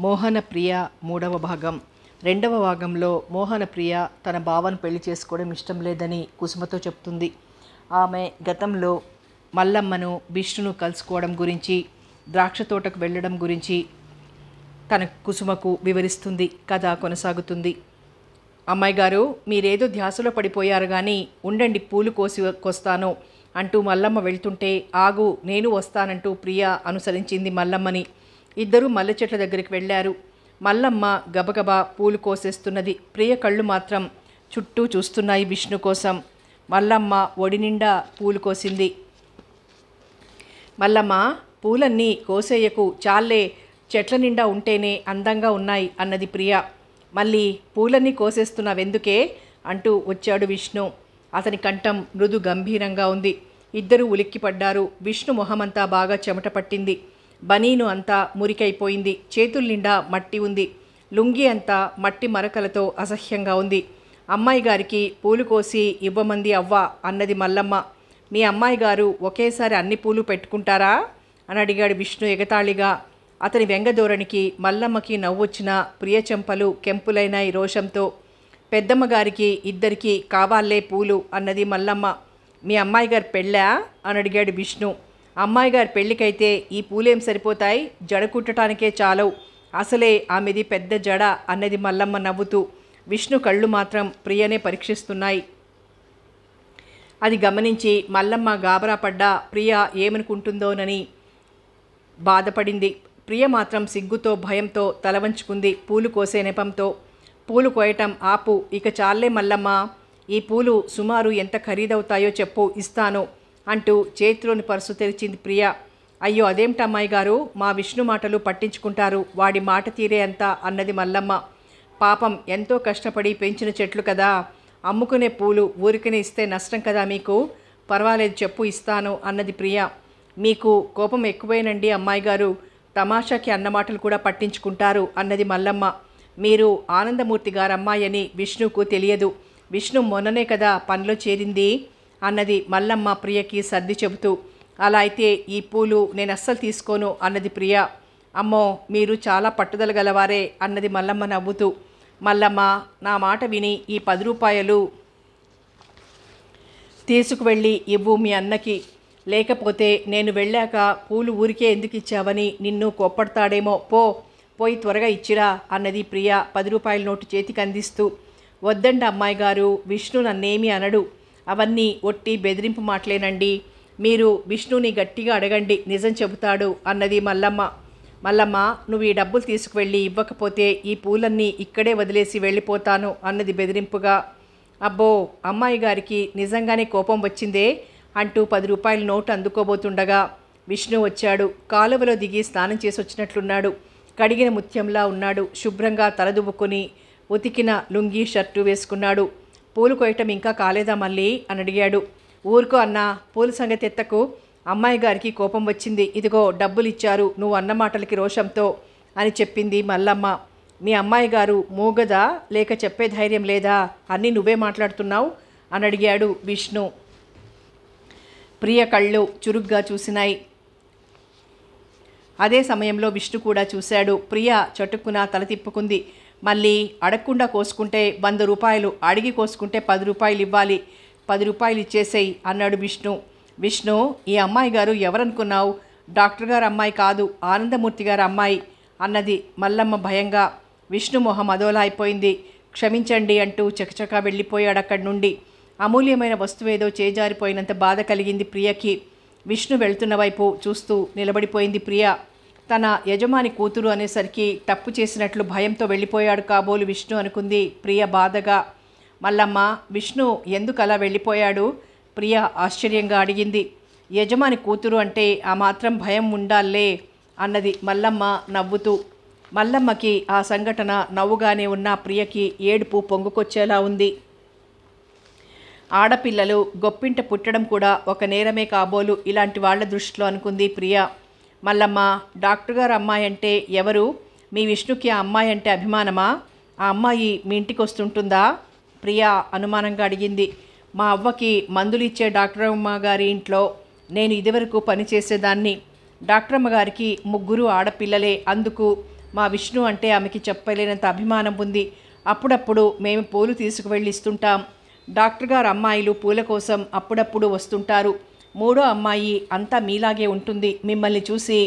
మోహనప్రియ మూడవ భాగం. రెండవ భాగంలో మోహనప్రియ తన బావను పెళ్లి చేసుకోవడం ఇష్టం లేదని కుసుమతో చెప్తుంది. ఆమె గతంలో మల్లమ్మను విష్ణును కలుసుకోవడం గురించి, ద్రాక్ష తోటకు వెళ్ళడం గురించి తన కుసుమకు వివరిస్తుంది. కథ కొనసాగుతుంది. అమ్మాయి గారు, మీరేదో ధ్యాసలో పడిపోయారు కానీ ఉండండి, పూలు కోస్తాను అంటూ మల్లమ్మ వెళ్తుంటే, ఆగు నేను వస్తానంటూ ప్రియ అనుసరించింది మల్లమ్మని. ఇద్దరూ మల్లె చెట్ల దగ్గరికి వెళ్ళారు. మల్లమ్మ గబగబా పూలు కోసేస్తున్నది. ప్రియ కళ్ళు మాత్రం చుట్టూ చూస్తున్నాయి విష్ణు కోసం. మల్లమ్మ ఒడి నిండా పూలు కోసింది. మల్లమ్మ, పూలన్నీ కోసేయకు, చాలే, చెట్ల నిండా ఉంటేనే అందంగా ఉన్నాయి అన్నది ప్రియ. మళ్ళీ పూలన్నీ కోసేస్తున్నావెందుకే అంటూ వచ్చాడు విష్ణు. అతని కంఠం మృదు గంభీరంగా ఉంది. ఇద్దరూ ఉలిక్కిపడ్డారు. విష్ణు మొహమంతా బాగా చెమట పట్టింది. బనీను అంతా మురికైపోయింది. చేతుల నిండా మట్టి ఉంది. లుంగి అంతా మట్టి మరకలతో అసహ్యంగా ఉంది. అమ్మాయి గారికి పూలు కోసి ఇవ్వమంది అవ్వ అన్నది మల్లమ్మ. మీ అమ్మాయి గారు ఒకేసారి అన్ని పూలు పెట్టుకుంటారా అని అడిగాడు విష్ణు ఎగతాళిగా. అతని వ్యంగధోరణికి మల్లమ్మకి నవ్వొచ్చిన. ప్రియ చెంపలు కెంపులైనాయి రోషంతో. పెద్దమ్మ గారికి ఇద్దరికి కావాలే పూలు అన్నది మల్లమ్మ. మీ అమ్మాయి గారు పెళ్ళా అని అడిగాడు విష్ణు. అమ్మాయి గారి పెళ్ళికైతే ఈ పూలేం సరిపోతాయి, జడ కుట్టడానికే చాలవు, అసలే ఆమెది పెద్ద జడ అన్నది మల్లమ్మ నవ్వుతూ. విష్ణు కళ్ళు మాత్రం ప్రియనే పరీక్షిస్తున్నాయి. అది గమనించి మల్లమ్మ గాబరా పడ్డా ప్రియ ఏమనుకుంటుందోనని బాధపడింది. ప్రియ మాత్రం సిగ్గుతో భయంతో తలవంచుకుంది. పూలు కోసే నెపంతో. పూలు కోయటం ఆపు, ఇక చాలే మల్లమ్మ, ఈ పూలు సుమారు ఎంత ఖరీదవుతాయో చెప్పు, ఇస్తాను అంటూ చేతిలోని పర్సు తెరిచింది ప్రియ. అయ్యో అదేమిటమ్మాయి గారు, మా విష్ణు మాటలు పట్టించుకుంటారు, వాడి మాట తీరే అంత అన్నది మల్లమ్మ. పాపం ఎంతో కష్టపడి పెంచిన చెట్లు కదా, అమ్ముకునే పూలు ఊరికనే ఇస్తే నష్టం కదా మీకు, పర్వాలేదు చెప్పు, ఇస్తాను అన్నది ప్రియ. మీకు కోపం ఎక్కువేనండి అమ్మాయి గారు, తమాషాకి అన్నమాటలు కూడా పట్టించుకుంటారు అన్నది మల్లమ్మ. మీరు ఆనందమూర్తి గారు అమ్మాయి అని విష్ణుకు తెలియదు, విష్ణు మొన్ననే కదా పనిలో చేరింది అన్నది మల్లమ్మ ప్రియకి సర్ది చెబుతూ. అలా అయితే ఈ పూలు నేను అస్సలు తీసుకోను అన్నది ప్రియ. అమ్మో, మీరు చాలా పట్టుదల గలవారే అన్నది మల్లమ్మ నవ్వుతూ. మల్లమ్మ, నా మాట విని ఈ 10 రూపాయలు తీసుకువెళ్ళి ఇవ్వు మీ అన్నకి, లేకపోతే నేను వెళ్ళాక పూలు ఊరికే ఎందుకు ఇచ్చావని నిన్ను కోప్పడతాడేమో, పోయి త్వరగా ఇచ్చిరా అన్నది ప్రియ 10 రూపాయల నోటు చేతికి అందిస్తూ. వద్దండి అమ్మాయి గారు, విష్ణు నన్నేమీ అనడు, అవన్నీ ఒట్టి బెదిరింపు మాటలేనండి, మీరు విష్ణుని గట్టిగా అడగండి, నిజం చెబుతాడు అన్నది మల్లమ్మ. మల్లమ్మ, నువ్వు ఈ డబ్బులు తీసుకువెళ్ళి ఇవ్వకపోతే ఈ పూలన్నీ ఇక్కడే వదిలేసి వెళ్ళిపోతాను అన్నది బెదిరింపుగా. అబ్బో, అమ్మాయి గారికి నిజంగానే కోపం వచ్చిందే అంటూ 10 రూపాయల నోటు అందుకోబోతుండగా విష్ణు వచ్చాడు. కాలువలో దిగి స్నానం చేసి వచ్చినట్లున్నాడు. కడిగిన ముత్యంలా ఉన్నాడు. శుభ్రంగా తలదువ్వుకొని ఉతికిన లుంగీ షర్టు వేసుకున్నాడు. పూలు కోయటం ఇంకా కాలేదా మళ్ళీ అని అడిగాడు. ఊరుకో అన్నా, పూల సంగతి ఎత్తకు, అమ్మాయి గారికి కోపం వచ్చింది, ఇదిగో డబ్బులు ఇచ్చారు నువ్వు అన్న మాటలకి రోషంతో అని చెప్పింది మల్లమ్మ. మీ అమ్మాయి గారు మూగదా, లేక చెప్పే ధైర్యం లేదా, అన్నీ నువ్వే మాట్లాడుతున్నావు అని అడిగాడు విష్ణు. ప్రియ కళ్ళు చురుగ్గా చూసినాయి. అదే సమయంలో విష్ణు కూడా చూశాడు. ప్రియ చటుక్కున తల తిప్పుకుంది. మళ్ళీ అడగకుండా కోసుకుంటే 100 రూపాయలు, అడిగి కోసుకుంటే 10 రూపాయలు ఇవ్వాలి, 10 రూపాయలు ఇచ్చేసేయి అన్నాడు విష్ణు. విష్ణు, ఈ అమ్మాయి గారు ఎవరనుకున్నావు, డాక్టర్ గారు అమ్మాయి కాదు, ఆనందమూర్తి గారు అమ్మాయి అన్నది మల్లమ్మ భయంగా. విష్ణు మొహం అదోలా అయిపోయింది. క్షమించండి అంటూ చకచకా వెళ్ళిపోయాడు అక్కడి నుండి. అమూల్యమైన వస్తువేదో చేజారిపోయినంత బాధ కలిగింది ప్రియకి. విష్ణు వెళ్తున్న వైపు చూస్తూ నిలబడిపోయింది ప్రియ. తన యజమాని కూతురు అనేసరికి తప్పు చేసినట్లు భయంతో వెళ్ళిపోయాడు కాబోలు విష్ణు అనుకుంది ప్రియ బాధగా. మల్లమ్మ, విష్ణు ఎందుకు అలా వెళ్ళిపోయాడు ప్రియ ఆశ్చర్యంగా అడిగింది. యజమాని కూతురు అంటే ఆ మాత్రం భయం ఉండాలే అన్నది మల్లమ్మ నవ్వుతూ. మల్లమ్మకి ఆ సంఘటన నవ్వుగానే ఉన్న ప్రియకి ఏడుపు పొంగుకొచ్చేలా ఉంది. ఆడపిల్లలు గొప్పింట పుట్టడం కూడా ఒక నేరమే కాబోలు ఇలాంటి వాళ్ళ దృష్టిలో అనుకుంది ప్రియ. మల్లమ్మ, డాక్టర్ గారు అమ్మాయి అంటే ఎవరు, మీ విష్ణుకి ఆ అమ్మాయి అంటే అభిమానమా, ఆ అమ్మాయి మీ ఇంటికి వస్తుంటుందా ప్రియ అనుమానంగా అడిగింది. మా అవ్వకి మందులు ఇచ్చే డాక్టర్ అమ్మ గారి ఇంట్లో నేను ఇదివరకు పనిచేసేదాన్ని. డాక్టర్ అమ్మగారికి 3 ఆడపిల్లలే, అందుకు మా విష్ణు అంటే ఆమెకి చెప్పలేనంత అభిమానం ఉంది. అప్పుడప్పుడు మేము పూలు తీసుకువెళ్ళి ఇస్తుంటాం. డాక్టర్ గారు అమ్మాయిలు పూల కోసం అప్పుడప్పుడు వస్తుంటారు. మూడో అమ్మాయి అంతా మీలాగే ఉంటుంది. మిమ్మల్ని చూసి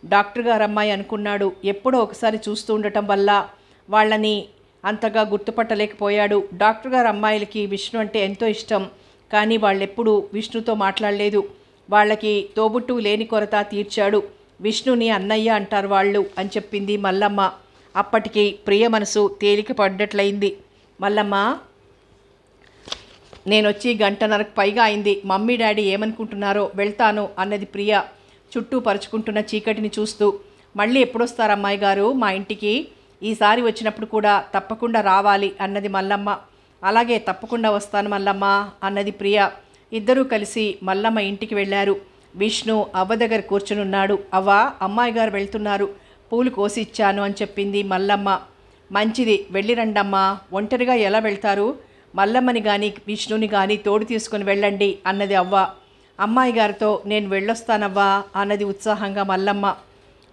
డాక్టర్ గారు అమ్మాయి అనుకున్నాడు. ఎప్పుడో ఒకసారి చూస్తూ ఉండటం వల్ల వాళ్ళని అంతగా గుర్తుపట్టలేకపోయాడు. డాక్టర్ గారు అమ్మాయిలకి విష్ణు అంటే ఎంతో ఇష్టం. కానీ వాళ్ళెప్పుడూ విష్ణుతో మాట్లాడలేదు. వాళ్ళకి తోబుట్టు లేని కొరత తీర్చాడు. విష్ణుని అన్నయ్య అంటారు వాళ్ళు అని చెప్పింది మల్లమ్మ. అప్పటికి ప్రియ మనసు తేలిక పడ్డట్లయింది. మల్లమ్మ, నేనొచ్చి గంటన్నరకు పైగా అయింది. మమ్మీ డాడీ ఏమనుకుంటున్నారో, వెళ్తాను అన్నది ప్రియ చుట్టూ పరుచుకుంటున్న చీకటిని చూస్తూ. మళ్ళీ ఎప్పుడొస్తారు అమ్మాయి గారు మా ఇంటికి? ఈసారి వచ్చినప్పుడు కూడా తప్పకుండా రావాలి అన్నది మల్లమ్మ. అలాగే తప్పకుండా వస్తాను మల్లమ్మ అన్నది ప్రియ. ఇద్దరూ కలిసి మల్లమ్మ ఇంటికి వెళ్ళారు. విష్ణు అవ్వ దగ్గర కూర్చునున్నాడు. అవ్వ, అమ్మాయి గారు వెళ్తున్నారు, పూలు కోసి ఇచ్చాను అని చెప్పింది మల్లమ్మ. మంచిది, వెళ్ళిరండమ్మా. ఒంటరిగా ఎలా వెళ్తారు? మల్లమ్మని కానీ విష్ణుని కానీ తోడు తీసుకుని వెళ్ళండి అన్నది అవ్వ. అమ్మాయి గారితో నేను వెళ్ళొస్తానవ్వా అన్నది ఉత్సాహంగా మల్లమ్మ.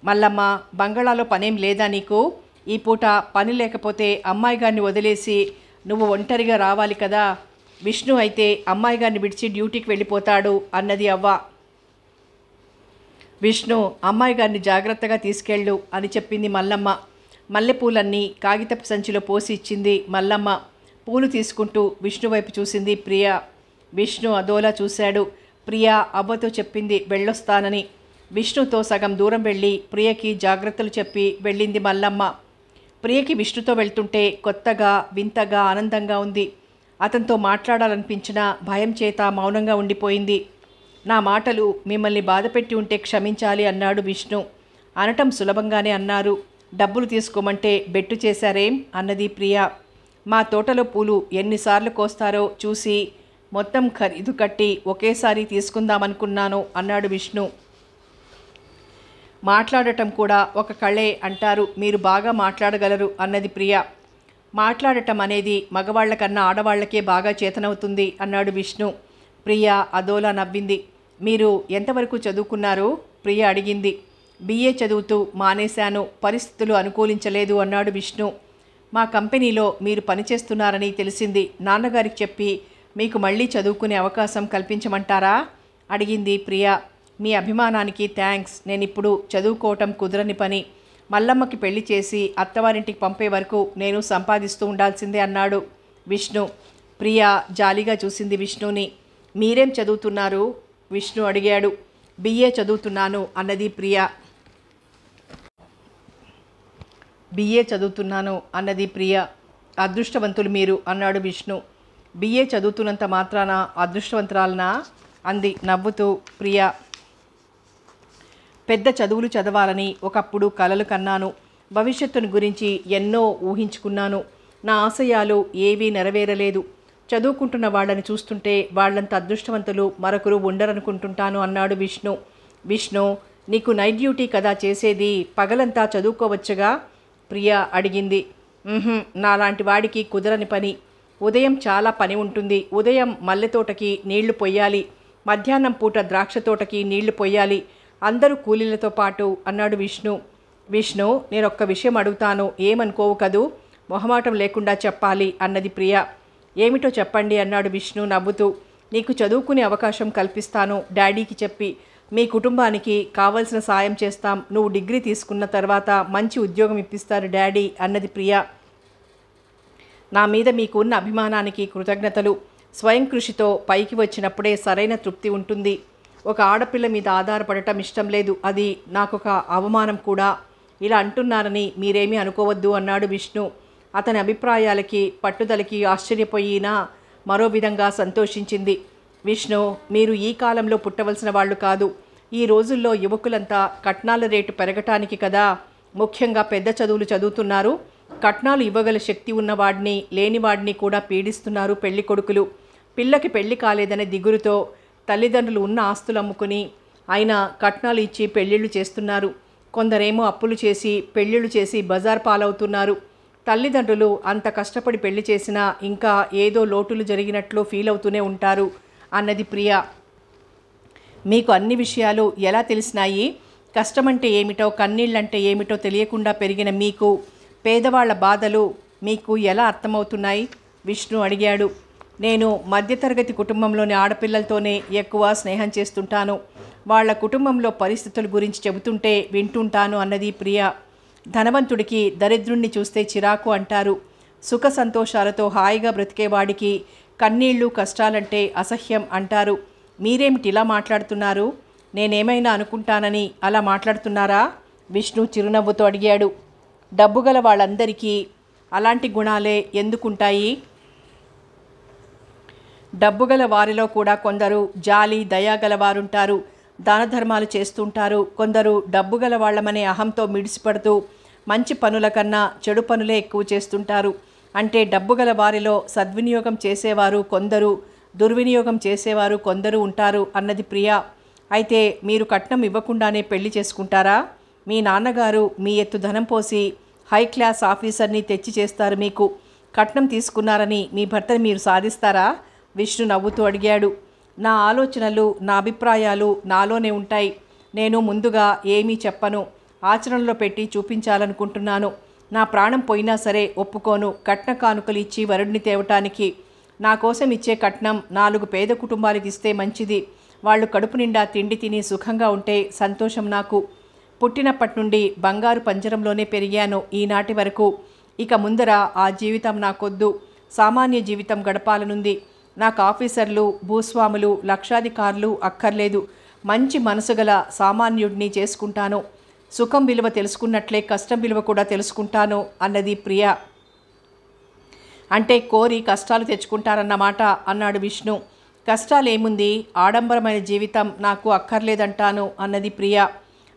మల్లమ్మ, బంగాళాలో పనేం లేదా నీకు? ఈ పూట పని లేకపోతే అమ్మాయి గారిని వదిలేసి నువ్వు ఒంటరిగా రావాలి కదా. విష్ణు అయితే అమ్మాయి గారిని విడిచి డ్యూటీకి వెళ్ళిపోతాడు అన్నది అవ్వ. విష్ణు, అమ్మాయి గారిని జాగ్రత్తగా తీసుకెళ్ళు అని చెప్పింది మల్లమ్మ. మల్లెపూలన్నీ కాగితపు సంచిలో పోసి ఇచ్చింది మల్లమ్మ. పూలు తీసుకుంటూ విష్ణు వైపు చూసింది ప్రియ. విష్ణు అదోలా చూశాడు. ప్రియ అవ్వతో చెప్పింది వెళ్ళొస్తానని. విష్ణుతో సగం దూరం వెళ్ళి ప్రియకి జాగ్రత్తలు చెప్పి వెళ్ళింది మల్లమ్మ. ప్రియకి విష్ణుతో వెళ్తుంటే కొత్తగా, వింతగా, ఆనందంగా ఉంది. అతనితో మాట్లాడాలనిపించిన భయం చేత మౌనంగా ఉండిపోయింది. నా మాటలు మిమ్మల్ని బాధపెట్టి ఉంటే క్షమించాలి అన్నాడు విష్ణు. అనటం సులభంగానే అన్నారు. డబ్బులు తీసుకోమంటే బెట్టు చేశారేం అన్నది ప్రియ. మా తోటలో పూలు ఎన్నిసార్లు కోస్తారో చూసి మొత్తం ఖరీదు కట్టి ఒకేసారి తీసుకుందామనుకున్నాను అన్నాడు విష్ణు. మాట్లాడటం కూడా ఒక కళే అంటారు. మీరు బాగా మాట్లాడగలరు అన్నది ప్రియ. మాట్లాడటం అనేది మగవాళ్లకన్నా ఆడవాళ్లకే బాగా చేతనవుతుంది అన్నాడు విష్ణు. ప్రియ అదోలా నవ్వింది. మీరు ఎంతవరకు చదువుకున్నారు? ప్రియ అడిగింది. బిఏ చదువుతూ మానేశాను, పరిస్థితులు అనుకూలించలేదు అన్నాడు విష్ణు. మా కంపెనీలో మీరు పనిచేస్తున్నారని తెలిసింది. నాన్నగారికి చెప్పి మీకు మళ్ళీ చదువుకునే అవకాశం కల్పించమంటారా అడిగింది ప్రియ. మీ అభిమానానికి థ్యాంక్స్. నేనిప్పుడు చదువుకోవటం కుదరని పని. మల్లమ్మకి పెళ్లి చేసి అత్తవారింటికి పంపే వరకు నేను సంపాదిస్తూ ఉండాల్సిందే అన్నాడు విష్ణు. ప్రియ జాలిగా చూసింది విష్ణుని. మీరేం చదువుతున్నారు? విష్ణు అడిగాడు. బిఏ చదువుతున్నాను అన్నది ప్రియ. బిఏ చదువుతున్నాను అన్నది ప్రియ. అదృష్టవంతులు మీరు అన్నాడు విష్ణు. బిఏ చదువుతున్నంత మాత్రాన అదృష్టవంతురాలనా అంది నవ్వుతూ ప్రియ. పెద్ద చదువులు చదవాలని ఒకప్పుడు కలలు కన్నాను. భవిష్యత్తును గురించి ఎన్నో ఊహించుకున్నాను. నా ఆశయాలు ఏవీ నెరవేరలేదు. చదువుకుంటున్న వాళ్ళని చూస్తుంటే వాళ్ళంత అదృష్టవంతులు మరొకరు ఉండరనుకుంటుంటాను అన్నాడు విష్ణు. విష్ణు, నీకు నైట్ డ్యూటీ కదా చేసేది, పగలంతా చదువుకోవచ్చుగా ప్రియ అడిగింది. నాలాంటి వాడికి కుదరని పని. ఉదయం చాలా పని ఉంటుంది. ఉదయం మల్లె తోటకి నీళ్లు పొయ్యాలి, మధ్యాహ్నం పూట ద్రాక్ష తోటకి నీళ్లు పొయ్యాలి, అందరూ కూలీలతో పాటు అన్నాడు విష్ణు. విష్ణు, నేనొక్క విషయం అడుగుతాను, ఏమనుకోవు కదూ? మొహమాటం లేకుండా చెప్పాలి అన్నది ప్రియ. ఏమిటో చెప్పండి అన్నాడు విష్ణు నవ్వుతూ. నీకు చదువుకునే అవకాశం కల్పిస్తాను డాడీకి చెప్పి. మీ కుటుంబానికి కావలసిన సాయం చేస్తాం. నువ్వు డిగ్రీ తీసుకున్న తర్వాత మంచి ఉద్యోగం ఇప్పిస్తారు డాడీ అన్నది ప్రియ. నా మీద మీకు ఉన్న అభిమానానికి కృతజ్ఞతలు. స్వయం కృషితో పైకి వచ్చినప్పుడే సరైన తృప్తి ఉంటుంది. ఒక ఆడపిల్ల మీద ఆధారపడటం ఇష్టం లేదు. అది నాకొక అవమానం కూడా. ఇలా అంటున్నారని మీరేమీ అనుకోవద్దు అన్నాడు విష్ణు. అతని అభిప్రాయాలకి, పట్టుదలకి ఆశ్చర్యపోయినా మరో విధంగా సంతోషించింది. విష్ణు, మీరు ఈ కాలంలో పుట్టవలసిన వాళ్ళు కాదు. ఈ రోజుల్లో యువకులంతా కట్నాల రేటు పెరగటానికి కదా ముఖ్యంగా పెద్ద చదువులు చదువుతున్నారు. కట్నాలు ఇవ్వగల శక్తి ఉన్నవాడిని, లేనివాడిని కూడా పీడిస్తున్నారు పెళ్లి కొడుకులు. పిల్లకి పెళ్లి కాలేదనే దిగురుతో తల్లిదండ్రులు ఉన్న ఆస్తులు అమ్ముకుని అయినా కట్నాలు ఇచ్చి పెళ్ళిళ్ళు చేస్తున్నారు. కొందరేమో అప్పులు చేసి పెళ్ళిళ్ళు చేసి బజార్ పాలవుతున్నారు. తల్లిదండ్రులు అంత కష్టపడి పెళ్లి చేసినా ఇంకా ఏదో లోటులు జరిగినట్లు ఫీల్ అవుతూనే ఉంటారు అన్నది ప్రియ. మీకు అన్ని విషయాలు ఎలా తెలిసినాయి? కష్టమంటే ఏమిటో కన్నీళ్ళంటే ఏమిటో తెలియకుండా పెరిగిన మీకు పేదవాళ్ల బాధలు మీకు ఎలా అర్థమవుతున్నాయి? విష్ణు అడిగాడు. నేను మధ్యతరగతి కుటుంబంలోని ఆడపిల్లలతోనే ఎక్కువ స్నేహం చేస్తుంటాను. వాళ్ళ కుటుంబంలో పరిస్థితుల గురించి చెబుతుంటే వింటుంటాను అన్నది ప్రియ. ధనవంతుడికి దరిద్రుణ్ణి చూస్తే చిరాకు అంటారు. సుఖ సంతోషాలతో హాయిగా బ్రతికేవాడికి కన్నీళ్లు కష్టాలంటే అసహ్యం అంటారు. మీరేమిటి ఇలా మాట్లాడుతున్నారు? నేనేమైనా అనుకుంటానని అలా మాట్లాడుతున్నారా? విష్ణు చిరునవ్వుతో అడిగాడు. డబ్బు గల వాళ్ళందరికీ అలాంటి గుణాలే ఎందుకుంటాయి? డబ్బుగల వారిలో కూడా కొందరు జాలి దయాగల వారుంటారు, దాన ధర్మాలు చేస్తుంటారు. కొందరు డబ్బుగల వాళ్ళమనే అహంతో మిడిసిపడుతూ మంచి పనుల కన్నా చెడు పనులే ఎక్కువ చేస్తుంటారు. అంటే డబ్బుగల వారిలో సద్వినియోగం చేసేవారు కొందరు, దుర్వినియోగం చేసేవారు కొందరు ఉంటారు అన్నది ప్రియ. అయితే మీరు కట్నం ఇవ్వకుండానే పెళ్లి చేసుకుంటారా? మీ నాన్నగారు మీ ఎత్తు ధనం పోసి హై క్లాస్ ఆఫీసర్ని తెచ్చి చేస్తారు. మీకు కట్నం తీసుకున్నారని మీ భర్తని మీరు సాధిస్తారా? విష్ణు నవ్వుతూ అడిగాడు. నా ఆలోచనలు నా అభిప్రాయాలు నాలోనే ఉంటాయి. నేను ముందుగా ఏమీ చెప్పను, ఆచరణలో పెట్టి చూపించాలనుకుంటున్నాను. నా ప్రాణం పోయినా సరే ఒప్పుకోను కట్న కానుకలు ఇచ్చి వరుడిని తేవటానికి. నా కోసం ఇచ్చే కట్నం 4 పేద కుటుంబాలకు ఇస్తే మంచిది. వాళ్ళు కడుపు నిండా తిండి తిని సుఖంగా ఉంటే సంతోషం నాకు. పుట్టినప్పటి నుండి బంగారు పంజరంలోనే పెరిగాను ఈనాటి వరకు. ఇక ముందర ఆ జీవితం నాకొద్దు, సామాన్య జీవితం గడపాలనుంది. నాకు ఆఫీసర్లు, భూస్వాములు, లక్షాధికారులు అక్కర్లేదు. మంచి మనసు గల సామాన్యుడిని చేసుకుంటాను. సుఖం విలువ తెలుసుకున్నట్లే కష్టం విలువ కూడా తెలుసుకుంటాను అన్నది ప్రియ. అంటే కోరి కష్టాలు తెచ్చుకుంటారన్నమాట అన్నాడు విష్ణు. కష్టాలేముంది, ఆడంబరమైన జీవితం నాకు అక్కర్లేదంటాను అన్నది ప్రియ.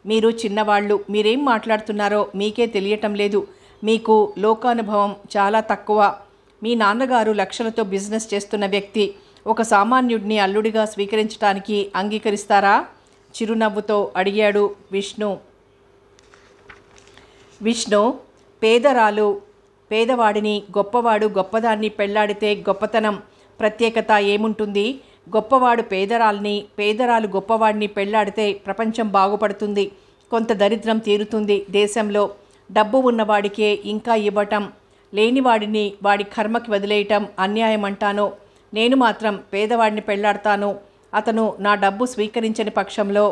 మీరు చిన్నవాళ్ళు, మీరేం మాట్లాడుతున్నారో మీకే తెలియటం లేదు. మీకు లోకానుభవం చాలా తక్కువ. మీ నాన్నగారు లక్షలతో బిజినెస్ చేస్తున్న వ్యక్తి. ఒక సామాన్యుడిని అల్లుడిగా స్వీకరించడానికి అంగీకరిస్తారా? చిరునవ్వుతో అడిగాడు విష్ణు. పేదవాడిని గొప్పవాడు గొప్పదాన్ని పెళ్లాడితే గొప్పతనం ప్రత్యేకత ఏముంటుంది? గొప్పవాడు పేదరాలు గొప్పవాడిని పెళ్లాడితే ప్రపంచం బాగుపడుతుంది, కొంత దరిద్రం తీరుతుంది దేశంలో. డబ్బు ఉన్నవాడికే ఇంకా ఇవ్వటం, లేనివాడిని వాడి కర్మకి వదిలేయటం అన్యాయం అంటాను. నేను మాత్రం పేదవాడిని పెళ్లాడతాను. అతను నా డబ్బు స్వీకరించని పక్షంలో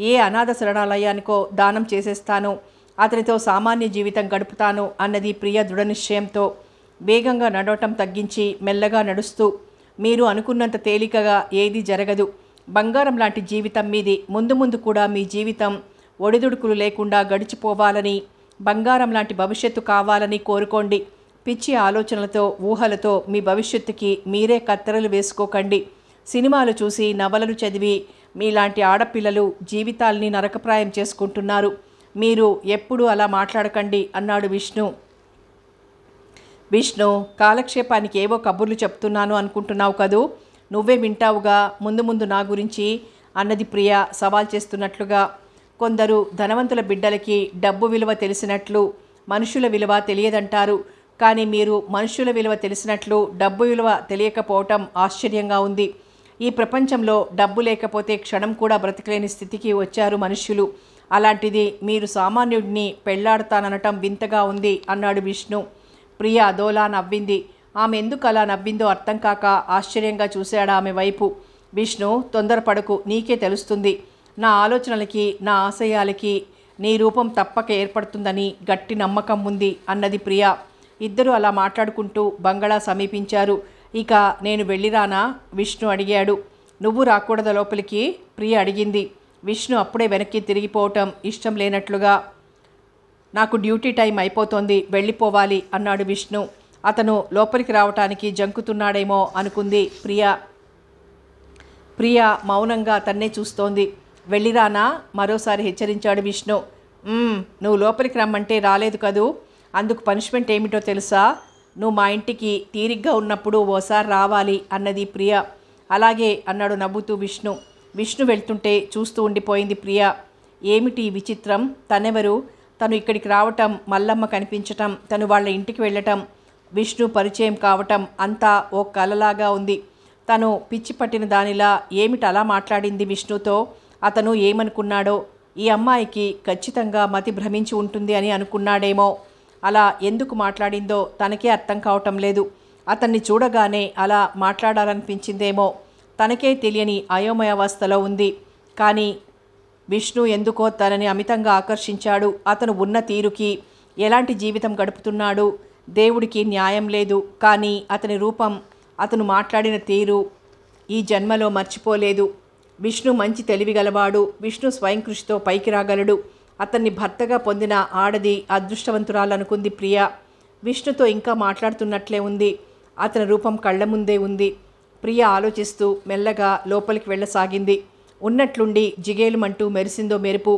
ఏ అనాథ శరణాలయానికో దానం చేసేస్తాను. అతనితో సామాన్య జీవితం గడుపుతాను అన్నది ప్రియ దృఢనిశ్చయంతో. వేగంగా నడవటం తగ్గించి మెల్లగా నడుస్తూ, మీరు అనుకున్నంత తేలికగా ఏదీ జరగదు. బంగారం లాంటి జీవితం మీది. ముందు ముందు కూడా మీ జీవితం ఒడిదుడుకులు లేకుండా గడిచిపోవాలని, బంగారం లాంటి భవిష్యత్తు కావాలని కోరుకోండి. పిచ్చి ఆలోచనలతో ఊహలతో మీ భవిష్యత్తుకి మీరే కత్తెరలు వేసుకోకండి. సినిమాలు చూసి నవలలు చదివి మీలాంటి ఆడపిల్లలు జీవితాల్ని నరకప్రాయం చేసుకుంటున్నారు. మీరు ఎప్పుడూ అలా మాట్లాడకండి అన్నాడు విష్ణు. కాలక్షేపానికి ఏవో కబుర్లు చెప్తున్నాను అనుకుంటున్నావు కదూ, నువ్వే వింటావుగా ముందు ముందు నా గురించి అన్నది ప్రియ సవాల్ చేస్తున్నట్లుగా. కొందరు ధనవంతుల బిడ్డలకి డబ్బు విలువ తెలిసినట్లు మనుషుల విలువ తెలియదంటారు. కానీ మీరు మనుషుల విలువ తెలిసినట్లు డబ్బు విలువ తెలియకపోవటం ఆశ్చర్యంగా ఉంది. ఈ ప్రపంచంలో డబ్బు లేకపోతే క్షణం కూడా బ్రతకలేని స్థితికి వచ్చారు మనుష్యులు. అలాంటిది మీరు సామాన్యుడిని పెళ్లాడతాననటం వింతగా ఉంది అన్నాడు విష్ణు. ప్రియ అదోలా నవ్వింది. ఆమె ఎందుకు అలా నవ్విందో అర్థం కాక ఆశ్చర్యంగా చూశాడు ఆమె వైపు. విష్ణు, తొందరపడకు, నీకే తెలుస్తుంది. నా ఆలోచనలకి నా ఆశయాలకి నీ రూపం తప్పక ఏర్పడుతుందని గట్టి నమ్మకం ఉంది అన్నది ప్రియ. ఇద్దరూ అలా మాట్లాడుకుంటూ బంగళా సమీపించారు. ఇక నేను వెళ్ళిరానా? విష్ణు అడిగాడు. నువ్వు రాకూడదు లోపలికి? ప్రియ అడిగింది. విష్ణు అప్పుడే వెనక్కి తిరిగిపోవటం ఇష్టం లేనట్లుగా. నాకు డ్యూటీ టైం అయిపోతోంది, వెళ్ళిపోవాలి అన్నాడు విష్ణు. అతను లోపలికి రావటానికి జంకుతున్నాడేమో అనుకుంది ప్రియ మౌనంగా అతన్నే చూస్తోంది. వెళ్ళిరానా? మరోసారి హెచ్చరించాడు విష్ణు. నువ్వు లోపలికి రమ్మంటే రాలేదు కదూ, అందుకు పనిష్మెంట్ ఏమిటో తెలుసా? నువ్వు మా ఇంటికి తీరిగ్గా ఉన్నప్పుడు ఓసారి రావాలి అన్నది ప్రియ. అలాగే అన్నాడు నవ్వుతూ విష్ణు వెళ్తుంటే చూస్తూ ఉండిపోయింది ప్రియ. ఏమిటి విచిత్రం? తనెవరు? తను ఇక్కడికి రావటం, మల్లమ్మ కనిపించటం, తను వాళ్ళ ఇంటికి వెళ్ళటం, విష్ణు పరిచయం కావటం అంతా ఓ కలలాగా ఉంది. తను పిచ్చి పట్టిన దానిలా ఏమిటి అలా మాట్లాడింది విష్ణుతో? అతను ఏమనుకున్నాడో? ఈ అమ్మాయికి ఖచ్చితంగా మతి భ్రమించి ఉంటుంది అని అనుకున్నాడేమో. అలా ఎందుకు మాట్లాడిందో తనకే అర్థం కావటం లేదు. అతన్ని చూడగానే అలా మాట్లాడాలనిపించిందేమో. తనకే తెలియని అయోమయావస్థలో ఉంది. కానీ విష్ణు ఎందుకో తనని అమితంగా ఆకర్షించాడు. అతను ఉన్న తీరుకి, ఎలాంటి జీవితం గడుపుతున్నాడు, దేవుడికి న్యాయం లేదు. కానీ అతని రూపం, అతను మాట్లాడిన తీరు ఈ జన్మలో మర్చిపోలేదు. విష్ణు మంచి తెలివిగలవాడు. విష్ణు స్వయం కృషితో పైకి రాగలడు. అతన్ని భర్తగా పొందిన ఆడది అదృష్టవంతురాలనుకుంది ప్రియ. విష్ణుతో ఇంకా మాట్లాడుతున్నట్లే ఉంది. అతని రూపం కళ్ళ ముందే ఉంది. ప్రియ ఆలోచిస్తూ మెల్లగా లోపలికి వెళ్ళసాగింది. ఉన్నట్లుండి జిగేలుమంటూ మెరిసిందో మెరుపు.